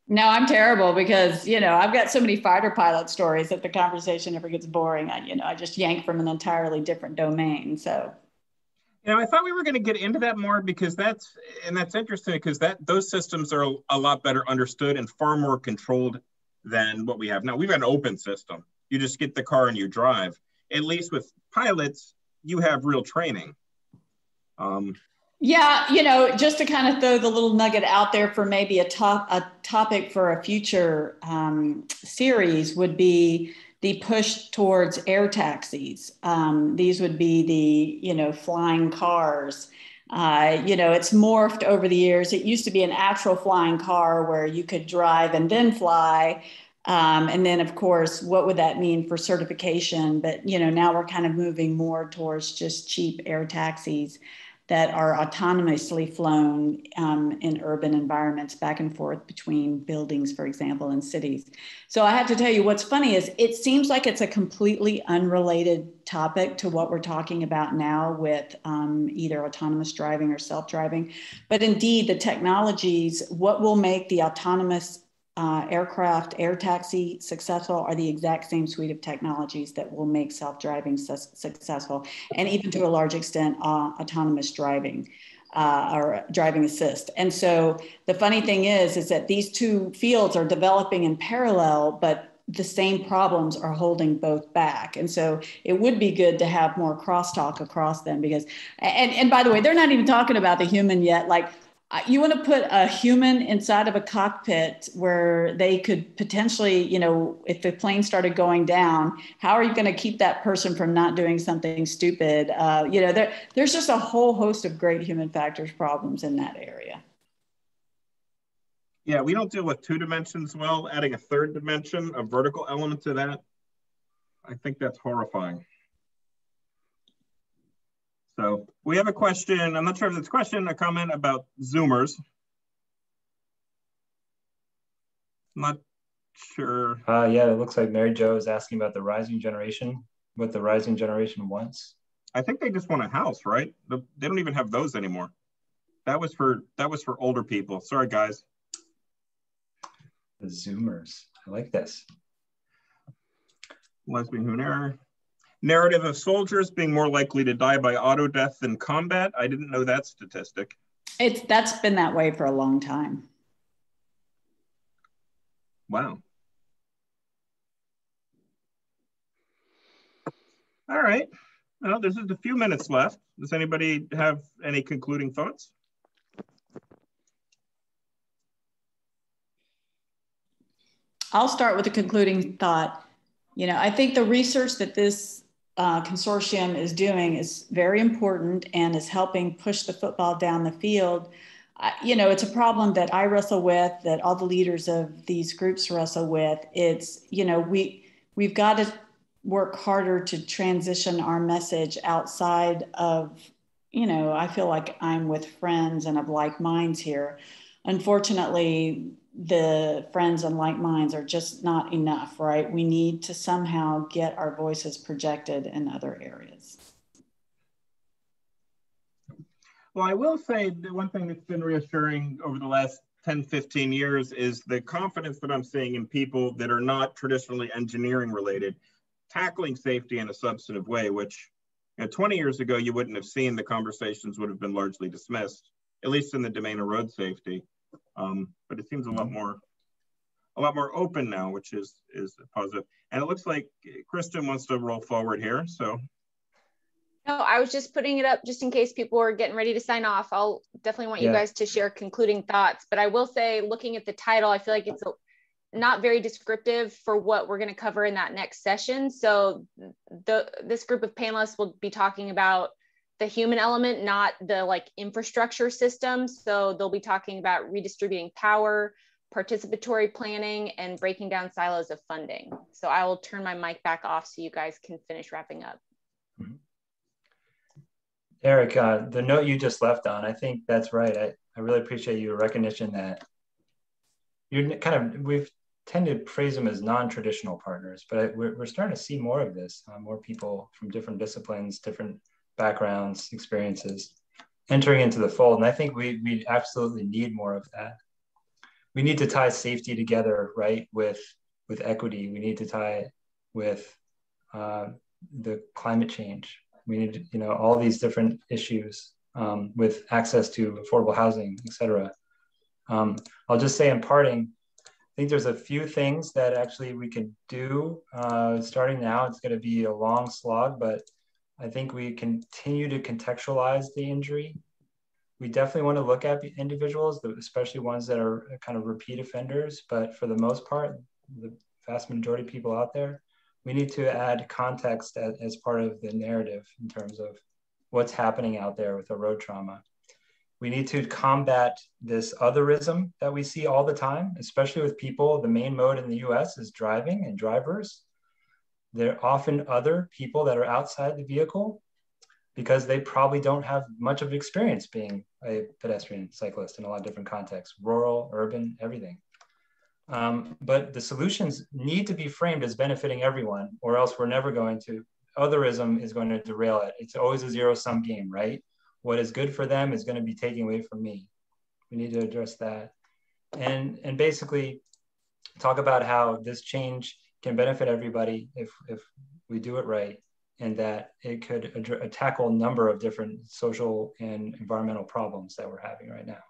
No, I'm terrible because, I've got so many fighter pilot stories that the conversation never gets boring. I just yank from an entirely different domain. So, I thought we were going to get into that more because that's interesting because those systems are a lot better understood and far more controlled than what we have now. We've got an open system. You just get the car and you drive. At least with pilots, you have real training. Just to kind of throw the little nugget out there for maybe a topic for a future series would be the push towards air taxis. These would be the, flying cars. It's morphed over the years. It used to be an actual flying car where you could drive and then fly. And then, of course, what would that mean for certification? But, now we're kind of moving more towards just cheap air taxis that are autonomously flown in urban environments back and forth between buildings, for example, in cities. So I have to tell you, what's funny is it seems like it's a completely unrelated topic to what we're talking about now with either autonomous driving or self-driving. But indeed, the technologies, what will make the autonomous aircraft, air taxi successful are the exact same suite of technologies that will make self-driving successful, and even to a large extent, autonomous driving or driving assist. And so the funny thing is that these two fields are developing in parallel, but the same problems are holding both back. And so it would be good to have more crosstalk across them because, and by the way, they're not even talking about the human yet. Like, you want to put a human inside of a cockpit where they could potentially, if the plane started going down, how are you going to keep that person from not doing something stupid? There's just a whole host of great human factors problems in that area. Yeah, we don't deal with 2 dimensions well. Adding a 3rd dimension, a vertical element to that, I think that's horrifying. So we have a question. I'm not sure if it's a question, a comment about Zoomers. I'm not sure. Yeah, it looks like Mary Jo is asking about the rising generation, what the rising generation wants. I think they just want a house, right? They don't even have those anymore. That was for older people. Sorry, guys. The Zoomers. I like this. Lesbian human error. Narrative of soldiers being more likely to die by auto death than combat. I didn't know that statistic. That's been that way for a long time. Wow. All right. Well, there's just a few minutes left. Does anybody have any concluding thoughts? I'll start with a concluding thought. I think the research that this consortium is doing is very important and is helping push the football down the field. It's a problem that I wrestle with, that all the leaders of these groups wrestle with. It's, we've got to work harder to transition our message outside of, I feel like I'm with friends and of like minds here. Unfortunately, the friends and like minds are just not enough, right? We need to somehow get our voices projected in other areas. Well, I will say the one thing that's been reassuring over the last 10, 15 years is the confidence that I'm seeing in people that are not traditionally engineering related, tackling safety in a substantive way, which 20 years ago, you wouldn't have seen. The conversations would have been largely dismissed, at least in the domain of road safety. But it seems a lot more open now, which is positive. And it looks like Kristen wants to roll forward here. So. No, I was just putting it up just in case people are getting ready to sign off. I'll definitely want you guys to share concluding thoughts. But I will say, looking at the title, I feel like it's not very descriptive for what we're going to cover in that next session. So this group of panelists will be talking about the human element, not the infrastructure system. So they'll be talking about redistributing power, participatory planning, and breaking down silos of funding. So I will turn my mic back off so you guys can finish wrapping up. Mm-hmm. Eric, the note you just left on, I think that's right. I really appreciate your recognition that we've tended to praise them as non-traditional partners, but we're starting to see more of this, more people from different disciplines, different backgrounds, experiences entering into the fold. And I think we absolutely need more of that. We need to tie safety together, right, with equity. We need to tie it with the climate change. We need, all these different issues with access to affordable housing, et cetera. I'll just say in parting, I think there's a few things that actually we can do starting now. It's going to be a long slog, but I think we continue to contextualize the injury. We definitely want to look at individuals, especially ones that are kind of repeat offenders, but for the most part, the vast majority of people out there, we need to add context as part of the narrative in terms of what's happening out there with the road trauma. We need to combat this otherism that we see all the time, especially with people. The main mode in the US is driving and drivers. There are often other people that are outside the vehicle because they probably don't have much of experience being a pedestrian cyclist in a lot of different contexts, rural, urban, everything. But the solutions need to be framed as benefiting everyone, or else we're never going to, otherism is going to derail it. It's always a zero-sum game, right? What is good for them is going to be taken away from me. We need to address that. And basically talk about how this change can benefit everybody if we do it right, and that it could tackle a number of different social and environmental problems that we're having right now,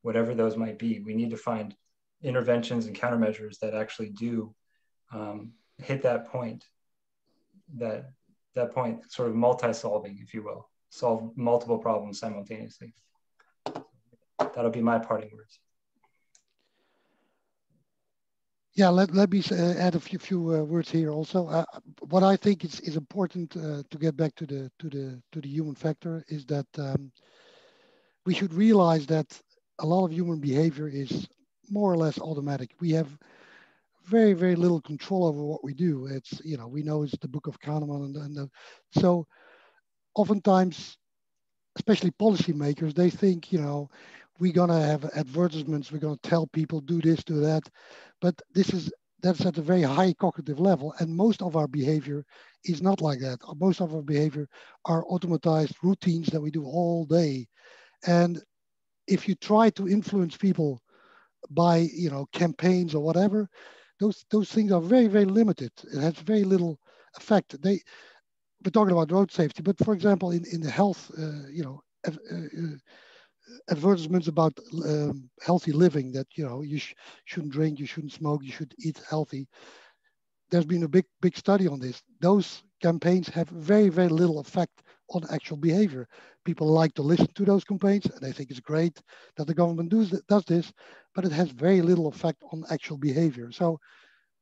whatever those might be. We need to find interventions and countermeasures that actually do hit that point, that point sort of multi-solving, if you will, solve multiple problems simultaneously. That'll be my parting words. Yeah, let me add a few words here also. What I think is important to get back to the human factor is that we should realize that a lot of human behavior is more or less automatic. We have very, very little control over what we do. It's, you know, we know it's the book of Kahneman, so oftentimes, especially policymakers, they think, you know, we're gonna have advertisements, we're gonna tell people do this, do that, but that's at a very high cognitive level, and most of our behavior is not like that. Most of our behavior are automatized routines that we do all day, and if you try to influence people by, you know, campaigns or whatever, those things are very, very limited. It has very little effect. We're talking about road safety, but for example, in the health, you know, advertisements about healthy living, that, you know, you shouldn't drink, you shouldn't smoke, you should eat healthy. There's been a big study on this. Those campaigns have very, very little effect on actual behavior. People like to listen to those campaigns, and they think it's great that the government does this, but it has very little effect on actual behavior. So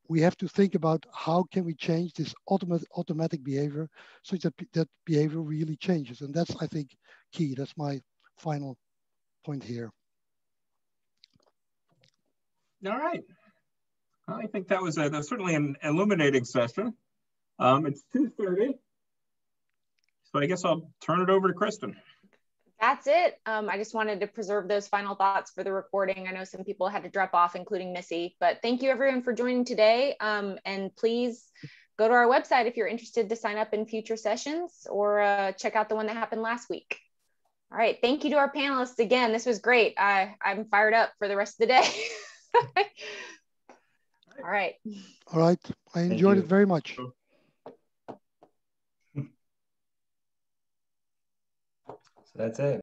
we have to think about how can we change this automatic behavior so that behavior really changes. And that's, I think, key. That's my final point here. All right. I think that was certainly an illuminating session. It's 2:30, so I guess I'll turn it over to Kristen. That's it. I just wanted to preserve those final thoughts for the recording. I know some people had to drop off, including Missy, but thank you everyone for joining today. And please go to our website if you're interested to sign up in future sessions, or check out the one that happened last week. All right, thank you to our panelists again. This was great. I'm fired up for the rest of the day. All right. All right, I enjoyed it very much. So that's it.